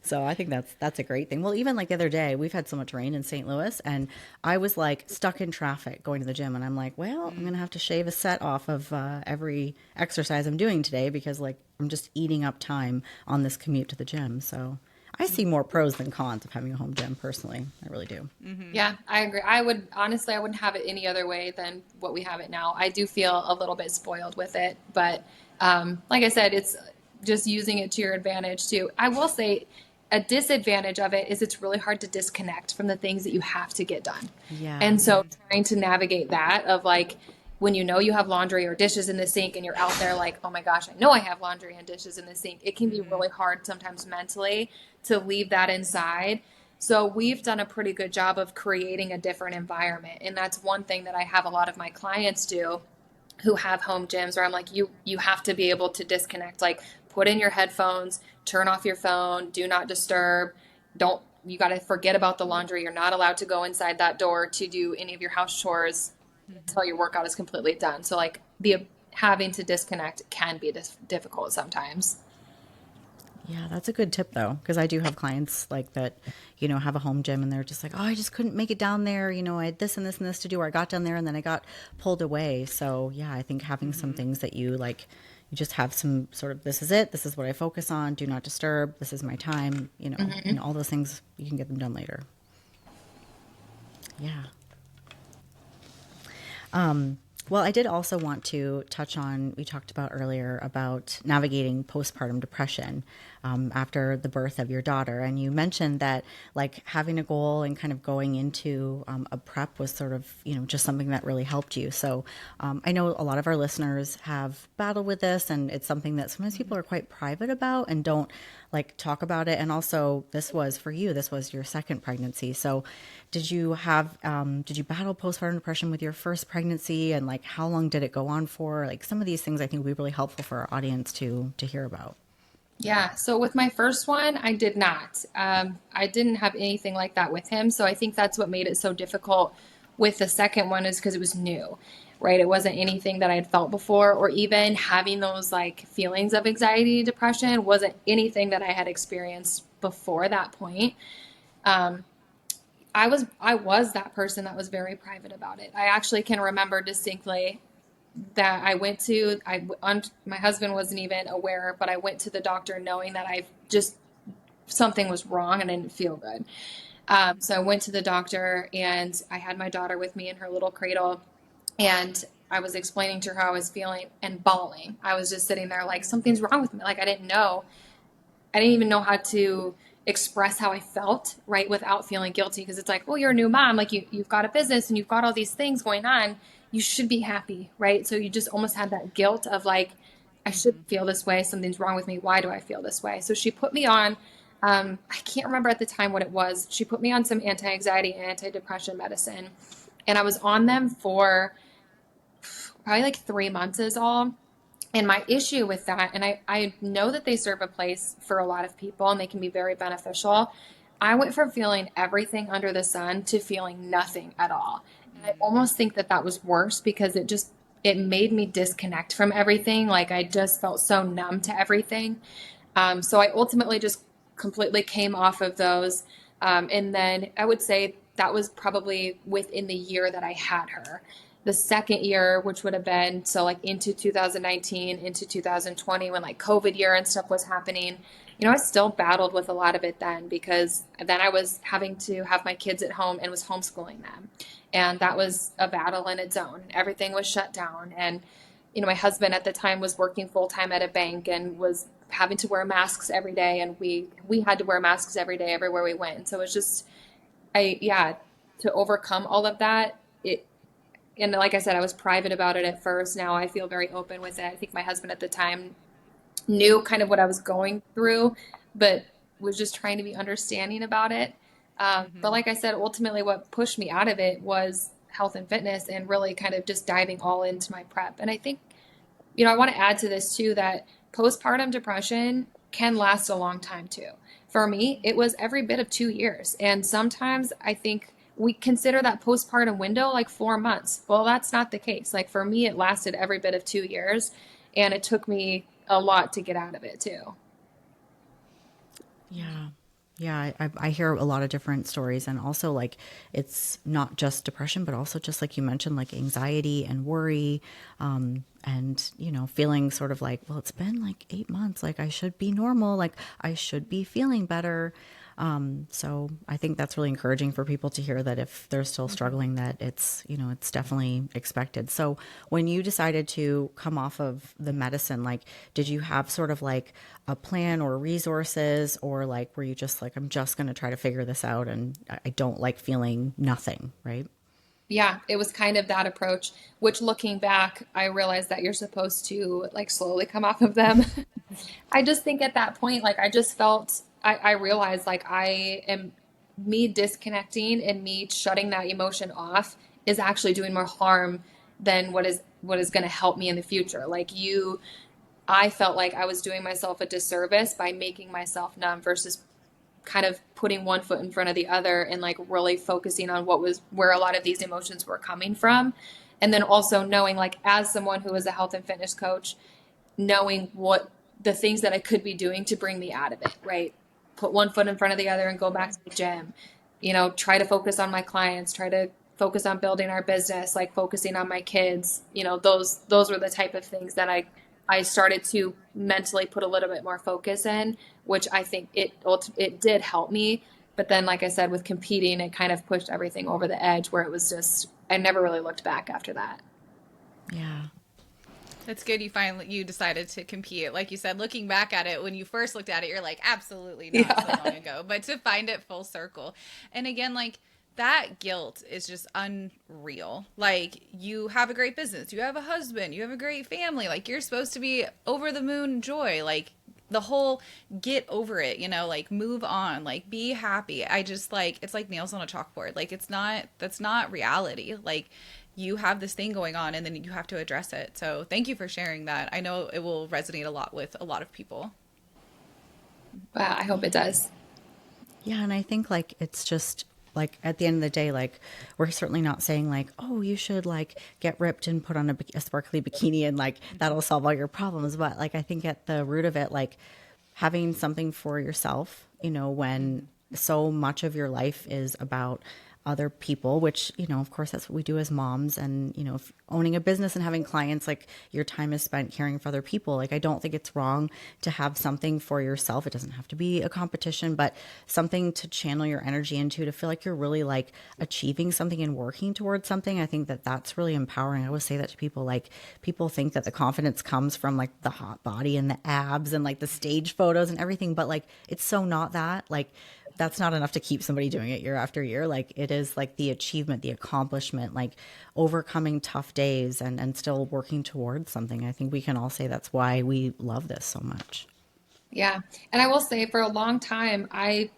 So I think that's a great thing. Well, even like the other day, we've had so much rain in St. Louis and I was like stuck in traffic going to the gym. And I'm like, well, I'm going to have to shave a set off of every exercise I'm doing today because like I'm just eating up time on this commute to the gym. So I see more pros than cons of having a home gym personally. I really do. Yeah, I agree. I wouldn't have it any other way than what we have it now. I do feel a little bit spoiled with it, but like I said, it's just using it to your advantage too. I will say a disadvantage of it is it's really hard to disconnect from the things that you have to get done. Yeah. And so trying to navigate that of like, when you have laundry or dishes in the sink and you're out there like, oh my gosh, I know I have laundry and dishes in the sink. It can be really hard sometimes mentally to leave that inside. So we've done a pretty good job of creating a different environment. And that's one thing that I have a lot of my clients do who have home gyms where I'm like, you have to be able to disconnect, like put in your headphones, turn off your phone, do not disturb. You got to forget about the laundry. You're not allowed to go inside that door to do any of your house chores until your workout is completely done. So like having to disconnect can be difficult sometimes. Yeah, that's a good tip though, because I do have clients like that, have a home gym and they're just like, oh, I just couldn't make it down there. I had this and this and this to do, or I got down there and then I got pulled away. So yeah, I think having some things that you like, you just have some sort of, this is it, this is what I focus on, do not disturb, this is my time, and all those things, you can get them done later. Yeah. Well, I did also want to touch on, we talked about earlier about navigating postpartum depression after the birth of your daughter. And you mentioned that like having a goal and kind of going into a prep was sort of, just something that really helped you. So I know a lot of our listeners have battled with this and it's something that sometimes people are quite private about and don't like talk about it. And also this was your second pregnancy. So did you battle postpartum depression with your first pregnancy and like how long did it go on for? Like some of these things I think would be really helpful for our audience to hear about. Yeah. So with my first one, I did not. I didn't have anything like that with him. So I think that's what made it so difficult with the second one is because it was new, right? It wasn't anything that I had felt before, or even having those like feelings of anxiety, depression wasn't anything that I had experienced before that point. I was that person that was very private about it. I actually can remember distinctly that my husband wasn't even aware, but I went to the doctor knowing that something was wrong and I didn't feel good. So I went to the doctor and I had my daughter with me in her little cradle and I was explaining to her how I was feeling and bawling. I was just sitting there like, something's wrong with me. Like I didn't even know how to express how I felt, right, without feeling guilty. Because it's like, oh, you're a new mom. Like you've got a business and you've got all these things going on. You should be happy, right? So you just almost had that guilt of like, I shouldn't feel this way. Something's wrong with me. Why do I feel this way? So she put me on, I can't remember at the time what it was. She put me on some anti-anxiety and antidepressant medicine. And I was on them for probably like 3 months is all. And my issue with that, and I know that they serve a place for a lot of people and they can be very beneficial. I went from feeling everything under the sun to feeling nothing at all. And I almost think that was worse because it made me disconnect from everything. Like I just felt so numb to everything. So I ultimately just completely came off of those. And then I would say that was probably within the year that I had her. The second year, which would have been, so like into 2019, into 2020, when like COVID year and stuff was happening, I still battled with a lot of it then because then I was having to have my kids at home and was homeschooling them. And that was a battle in its own. Everything was shut down. And, my husband at the time was working full time at a bank and was having to wear masks every day. And we had to wear masks every day, everywhere we went. And so it's just, to overcome all of that, and like I said, I was private about it at first. Now I feel very open with it. I think my husband at the time knew kind of what I was going through, but was just trying to be understanding about it. But like I said, ultimately what pushed me out of it was health and fitness and really kind of just diving all into my prep. And I think, you know, I want to add to this too, that postpartum depression can last a long time too. For me, it was every bit of 2 years. And sometimes I think we consider that postpartum window like 4 months. Well, that's not the case. Like for me, it lasted every bit of 2 years, and it took me a lot to get out of it too. Yeah. Yeah, I hear a lot of different stories, and also like it's not just depression, but also just like you mentioned, like anxiety and worry, and feeling sort of like, well, it's been like 8 months, like I should be normal, like I should be feeling better. So I think that's really encouraging for people to hear that if they're still struggling, that it's definitely expected. So when you decided to come off of the medicine, like, did you have sort of like a plan or resources, or like, were you just like, I'm just going to try to figure this out and I don't like feeling nothing, right? Yeah, it was kind of that approach, which looking back, I realized that you're supposed to like slowly come off of them. I just think at that point, like I just felt, I realized like me disconnecting and me shutting that emotion off is actually doing more harm than what is going to help me in the future. I felt like I was doing myself a disservice by making myself numb versus kind of putting one foot in front of the other and like really focusing on where a lot of these emotions were coming from. And then also knowing, like, as someone who is a health and fitness coach, knowing what the things that I could be doing to bring me out of it, right? Put one foot in front of the other and go back to the gym, try to focus on my clients, try to focus on building our business, like focusing on my kids. Those were the type of things that I started to mentally put a little bit more focus in, which I think it did help me. But then, like I said, with competing, it kind of pushed everything over the edge where it was just, I never really looked back after that. Yeah. It's good you decided to compete. Like you said, looking back at it, when you first looked at it, you're like, absolutely not, Yeah. so long ago. But to find it full circle. And again, like, that guilt is just unreal. Like, you have a great business, you have a husband, you have a great family. Like, you're supposed to be over the moon joy. Like, the whole get over it, like, move on, like, be happy. I just, like, it's like nails on a chalkboard. Like, that's not reality. Like, you have this thing going on and then you have to address it. So thank you for sharing that. I know it will resonate a lot with a lot of people. Wow, I hope it does. Yeah. And I think like, it's just like at the end of the day, like we're certainly not saying like, oh, you should like get ripped and put on a sparkly bikini and like that'll solve all your problems. But like, I think at the root of it, like having something for yourself, when so much of your life is about other people, which, of course, that's what we do as moms. And, if owning a business and having clients, like your time is spent caring for other people. Like, I don't think it's wrong to have something for yourself. It doesn't have to be a competition, but something to channel your energy into, to feel like you're really like achieving something and working towards something. I think that that's really empowering. I always say that to people, like people think that the confidence comes from like the hot body and the abs and like the stage photos and everything. But like, it's so not that. Like, that's not enough to keep somebody doing it year after year. Like it is like the achievement, the accomplishment, like overcoming tough days and still working towards something. I think we can all say that's why we love this so much. Yeah. And I will say for a long time, I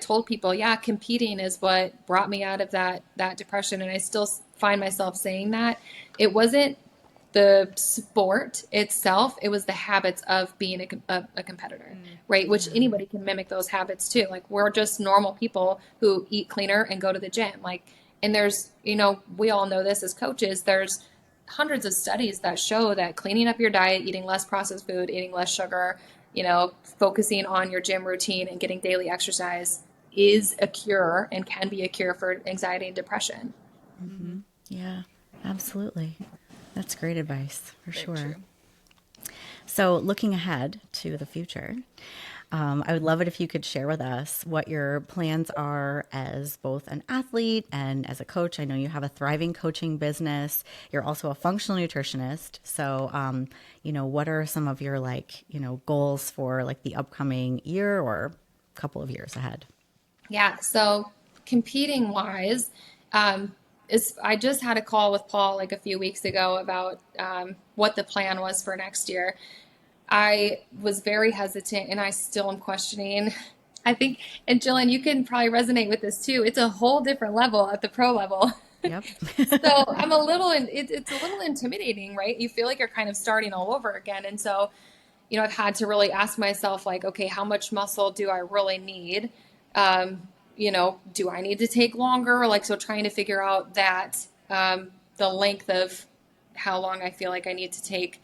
told people, yeah, competing is what brought me out of that depression. And I still find myself saying that. It wasn't the sport itself, it was the habits of being a competitor, right? Which anybody can mimic those habits too. Like we're just normal people who eat cleaner and go to the gym. Like, and there's, we all know this as coaches, there's hundreds of studies that show that cleaning up your diet, eating less processed food, eating less sugar, focusing on your gym routine and getting daily exercise is a cure and can be a cure for anxiety and depression. Mm-hmm. Yeah, absolutely. That's great advice for sure. True. So looking ahead to the future, I would love it if you could share with us what your plans are as both an athlete and as a coach. I know you have a thriving coaching business. You're also a functional nutritionist. So, what are some of your goals for like the upcoming year or couple of years ahead? Yeah. So competing wise, I just had a call with Paul like a few weeks ago about what the plan was for next year. I was very hesitant and I still am questioning. I think, and Jillian, you can probably resonate with this too. It's a whole different level at the pro level. Yep. So I'm a little, it's a little intimidating, right? You feel like you're kind of starting all over again. And so, I've had to really ask myself, like, okay, how much muscle do I really need? Um, do I need to take longer? Like, so trying to figure out that, the length of how long I feel like I need to take.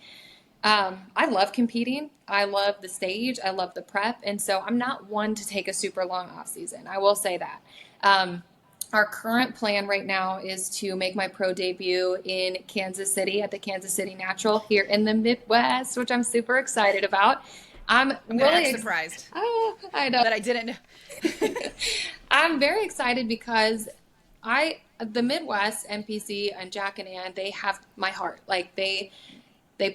I love competing. I love the stage. I love the prep. And so I'm not one to take a super long off season. I will say that. Um, our current plan right now is to make my pro debut in Kansas City at the Kansas City Natural here in the Midwest, which I'm super excited about. I'm I'm gonna act really, surprised oh, I know. that I didn't know. I'm very excited because the Midwest, NPC and Jack and Ann, they have my heart. Like they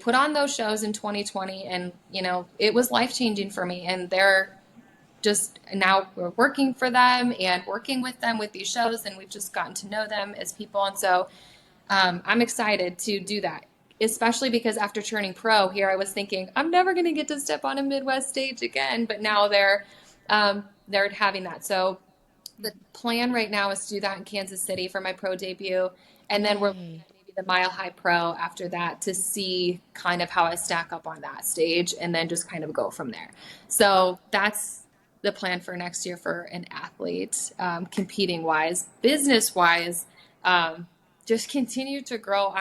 put on those shows in 2020 and it was life changing for me, and they're just now we're working for them and working with them with these shows, and we've just gotten to know them as people. And so I'm excited to do that, especially because after turning pro here, I was thinking I'm never going to get to step on a Midwest stage again, but now they're having that. So the plan right now is to do that in Kansas City for my pro debut, and then we're looking Yay. at maybe the Mile High Pro after that to see kind of how I stack up on that stage, and then just kind of go from there. So that's the plan for next year for an athlete, competing wise, business wise. Just continue to grow.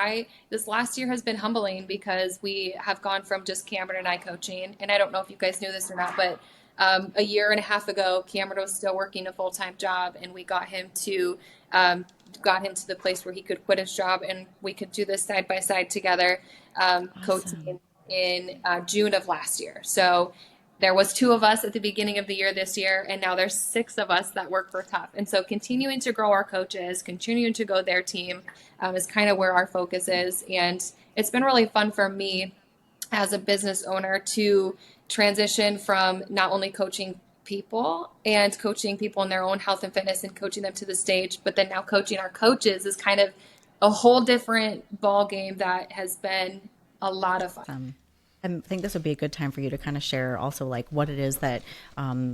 This last year has been humbling because we have gone from just Cameron and I coaching, and I don't know if you guys knew this or not, but a year and a half ago, Cameron was still working a full-time job, and we got him to the place where he could quit his job, and we could do this side by side together, Awesome. coaching in June of last year. So there was two of us at the beginning of the year this year, and now there's six of us that work for Tough. And so continuing to grow our coaches, continuing to go their team, is kind of where our focus is. And it's been really fun for me as a business owner to transition from not only coaching people and coaching people in their own health and fitness and coaching them to the stage, but then now coaching our coaches is kind of a whole different ball game that has been a lot of fun. I think this would be a good time for you to kind of share also like what it is that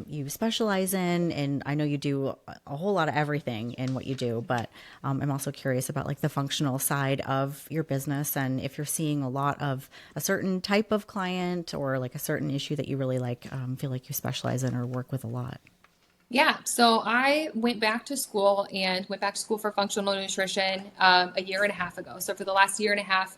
you specialize in. And I know you do a whole lot of everything in what you do, but I'm also curious about like the functional side of your business, and if you're seeing a lot of a certain type of client or like a certain issue that you really like feel like you specialize in or work with a lot. Yeah, so I went back to school for functional nutrition a year and a half ago. So for the last year and a half,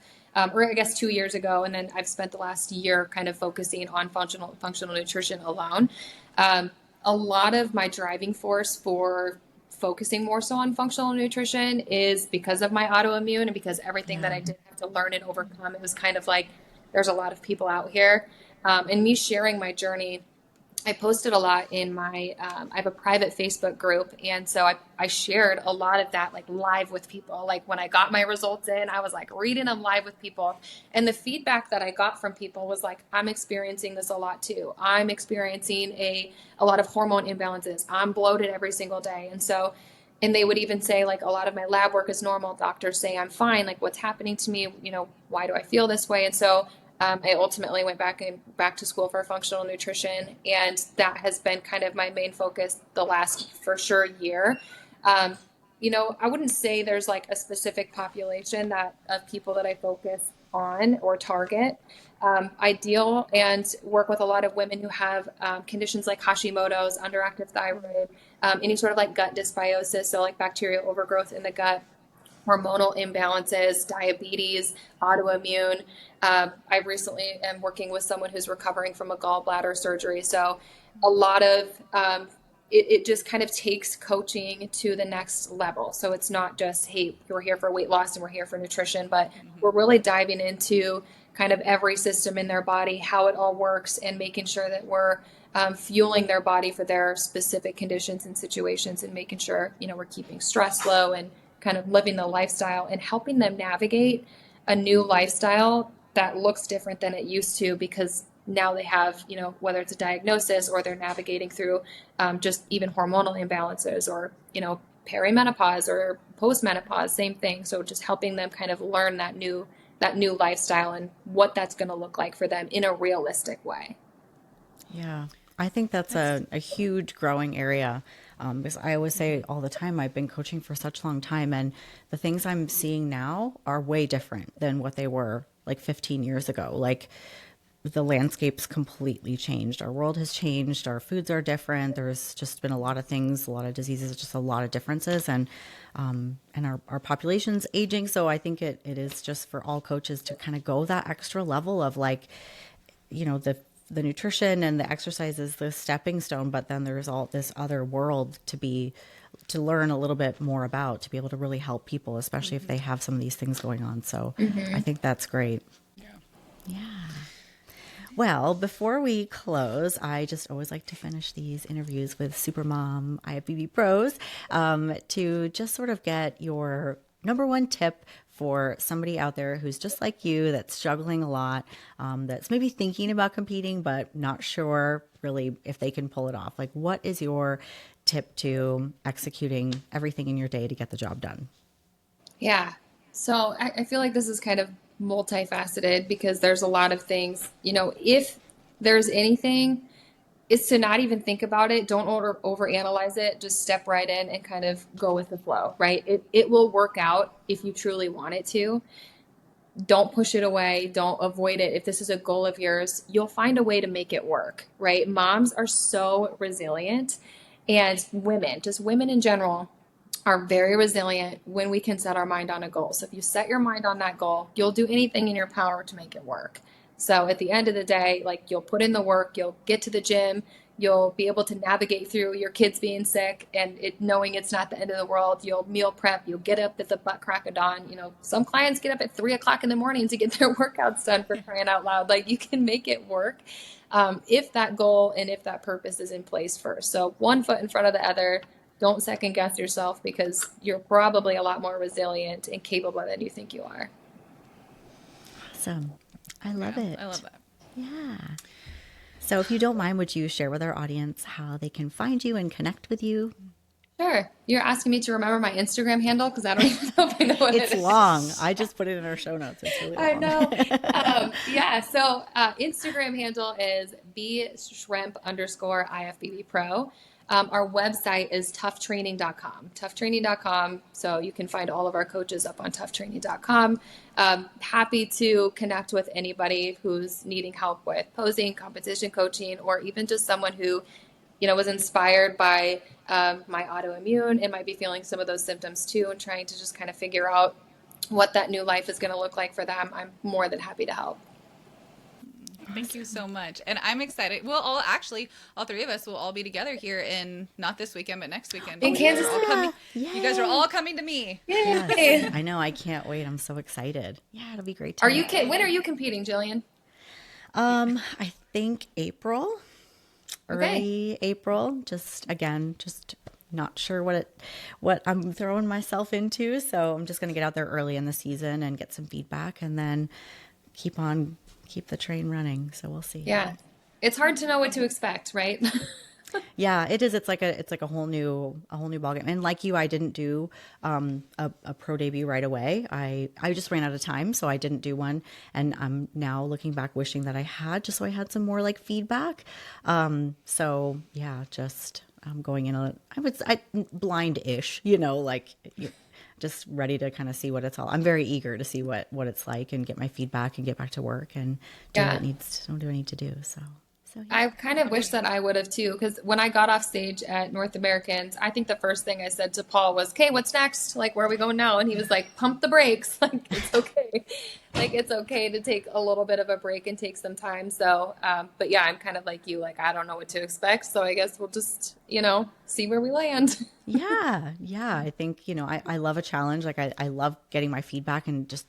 or I guess 2 years ago, and then I've spent the last year kind of focusing on functional nutrition alone. A lot of my driving force for focusing more so on functional nutrition is because of my autoimmune and because everything that Yeah. I did have to learn and overcome. It was kind of like there's a lot of people out here, and me sharing my journey. I posted a lot in I have a private Facebook group. And so I shared a lot of that, like live with people. Like when I got my results in, I was like reading them live with people. And the feedback that I got from people was like, I'm experiencing this a lot too. I'm experiencing a lot of hormone imbalances. I'm bloated every single day. And they would even say like a lot of my lab work is normal. Doctors say I'm fine. Like what's happening to me? Why do I feel this way? And so I ultimately went back to school for functional nutrition, and that has been kind of my main focus the last, for sure, year. Um, I wouldn't say there's like a specific population of people that I focus on or target. I deal and work with a lot of women who have conditions like Hashimoto's, underactive thyroid, any sort of like gut dysbiosis, so like bacterial overgrowth in the gut, hormonal imbalances, diabetes, autoimmune. I recently am working with someone who's recovering from a gallbladder surgery. So a lot of it just kind of takes coaching to the next level. So it's not just, hey, we're here for weight loss and we're here for nutrition, but we're really diving into kind of every system in their body, how it all works, and making sure that we're fueling their body for their specific conditions and situations, and making sure, we're keeping stress low and kind of living the lifestyle and helping them navigate a new lifestyle that looks different than it used to, because now they have, whether it's a diagnosis or they're navigating through just even hormonal imbalances, or, perimenopause or postmenopause, same thing. So just helping them kind of learn that new lifestyle and what that's going to look like for them in a realistic way. Yeah, I think that's a huge growing area. Because I always say all the time, I've been coaching for such a long time, and the things I'm seeing now are way different than what they were like 15 years ago. Like, the landscape's completely changed. Our world has changed. Our foods are different. There's just been a lot of things, a lot of diseases, just a lot of differences. And our population's aging. So I think it is just for all coaches to kind of go that extra level of like, the nutrition and the exercise is the stepping stone, but then there's all this other world to learn a little bit more about, to be able to really help people, especially if they have some of these things going on. So I think that's great. Yeah. Well, before we close, I just always like to finish these interviews with Supermom IFBB pros to just sort of get your number one tip for somebody out there who's just like you, that's juggling a lot, that's maybe thinking about competing, but not sure really if they can pull it off. Like, what is your tip to executing everything in your day to get the job done? Yeah. So I feel like this is kind of multifaceted because there's a lot of things, if there's anything, is to not even think about it. Don't overanalyze it. Just step right in and kind of go with the flow, right? It will work out if you truly want it to. Don't push it away. Don't avoid it. If this is a goal of yours, you'll find a way to make it work, right? Moms are so resilient, and women in general, are very resilient when we can set our mind on a goal. So if you set your mind on that goal, you'll do anything in your power to make it work. So at the end of the day, like, you'll put in the work, you'll get to the gym, you'll be able to navigate through your kids being sick and knowing it's not the end of the world. You'll meal prep, you'll get up at the butt crack of dawn. Some clients get up at 3:00 in the morning to get their workouts done, for crying out loud. Like, you can make it work if that goal and if that purpose is in place first. So one foot in front of the other. Don't second guess yourself, because you're probably a lot more resilient and capable than you think you are. Awesome. I love it. I love that. Yeah. So if you don't mind, would you share with our audience how they can find you and connect with you? Sure. You're asking me to remember my Instagram handle, because I don't even know if I know what It's it is. long. I just put it in our show notes. It's really long. I know. Yeah. So Instagram handle is bshrimp_IFBB Pro. Our website is toughtraining.com. Toughtraining.com. So you can find all of our coaches up on toughtraining.com. Happy to connect with anybody who's needing help with posing, competition coaching, or even just someone who, was inspired by my autoimmune and might be feeling some of those symptoms too, and trying to just kind of figure out what that new life is going to look like for them. I'm more than happy to help. Thank you so much. And I'm excited. All three of us will all be together here in, not this weekend, but next weekend. In Kansas City. You guys are all coming to me. Yes. I know. I can't wait. I'm so excited. Yeah, it'll be great. When are you competing, Jillian? I think April. Early April. Just not sure what I'm throwing myself into. So I'm just going to get out there early in the season and get some feedback, and then keep the train running. So we'll see. Yeah. It's hard to know what to expect, right? Yeah, it is. It's like a whole new ballgame. And like you, I didn't do a pro debut right away. I just ran out of time, so I didn't do one. And I'm now looking back, wishing that I had, just so I had some more like feedback. So yeah, just going in on it. Blind-ish, just ready to kind of see what it's all. I'm very eager to see what it's like and get my feedback and get back to work and do what I need to do. So yeah. I kind of wish that I would have too, because when I got off stage at North Americans, I think the first thing I said to Paul was, "Okay, what's next? Like, where are we going now?" And he was like, "Pump the brakes. Like, it's okay. Like, it's okay to take a little bit of a break and take some time." So, but yeah, I'm kind of like you. Like, I don't know what to expect. So I guess we'll just, see where we land. Yeah. I think, I love a challenge. Like, I love getting my feedback and just,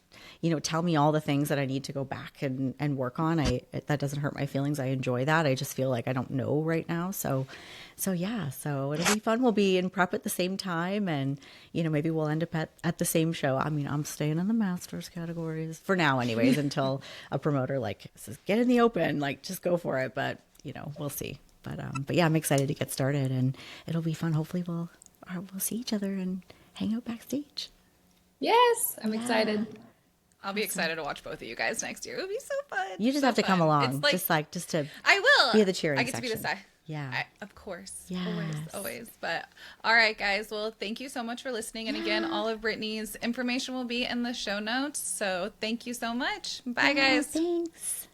tell me all the things that I need to go back and work on. That doesn't hurt my feelings. I enjoy that. I just feel like I don't know right now. So yeah, so it'll be fun. We'll be in prep at the same time, and, maybe we'll end up at the same show. I mean, I'm staying in the masters categories for now anyways, until a promoter says, get in the open, just go for it. But, we'll see. But yeah, I'm excited to get started, and it'll be fun. Hopefully we'll see each other and hang out backstage. Yes, I'm excited. I'll be excited to watch both of you guys next year. It'll be so fun. You just have to come along. It's just to I will be the cheering I get to be the section. Yeah. Of course. Yes. Always. But all right, guys. Well, thank you so much for listening. And again, all of Brittany's information will be in the show notes. So thank you so much. Bye, guys. Thanks.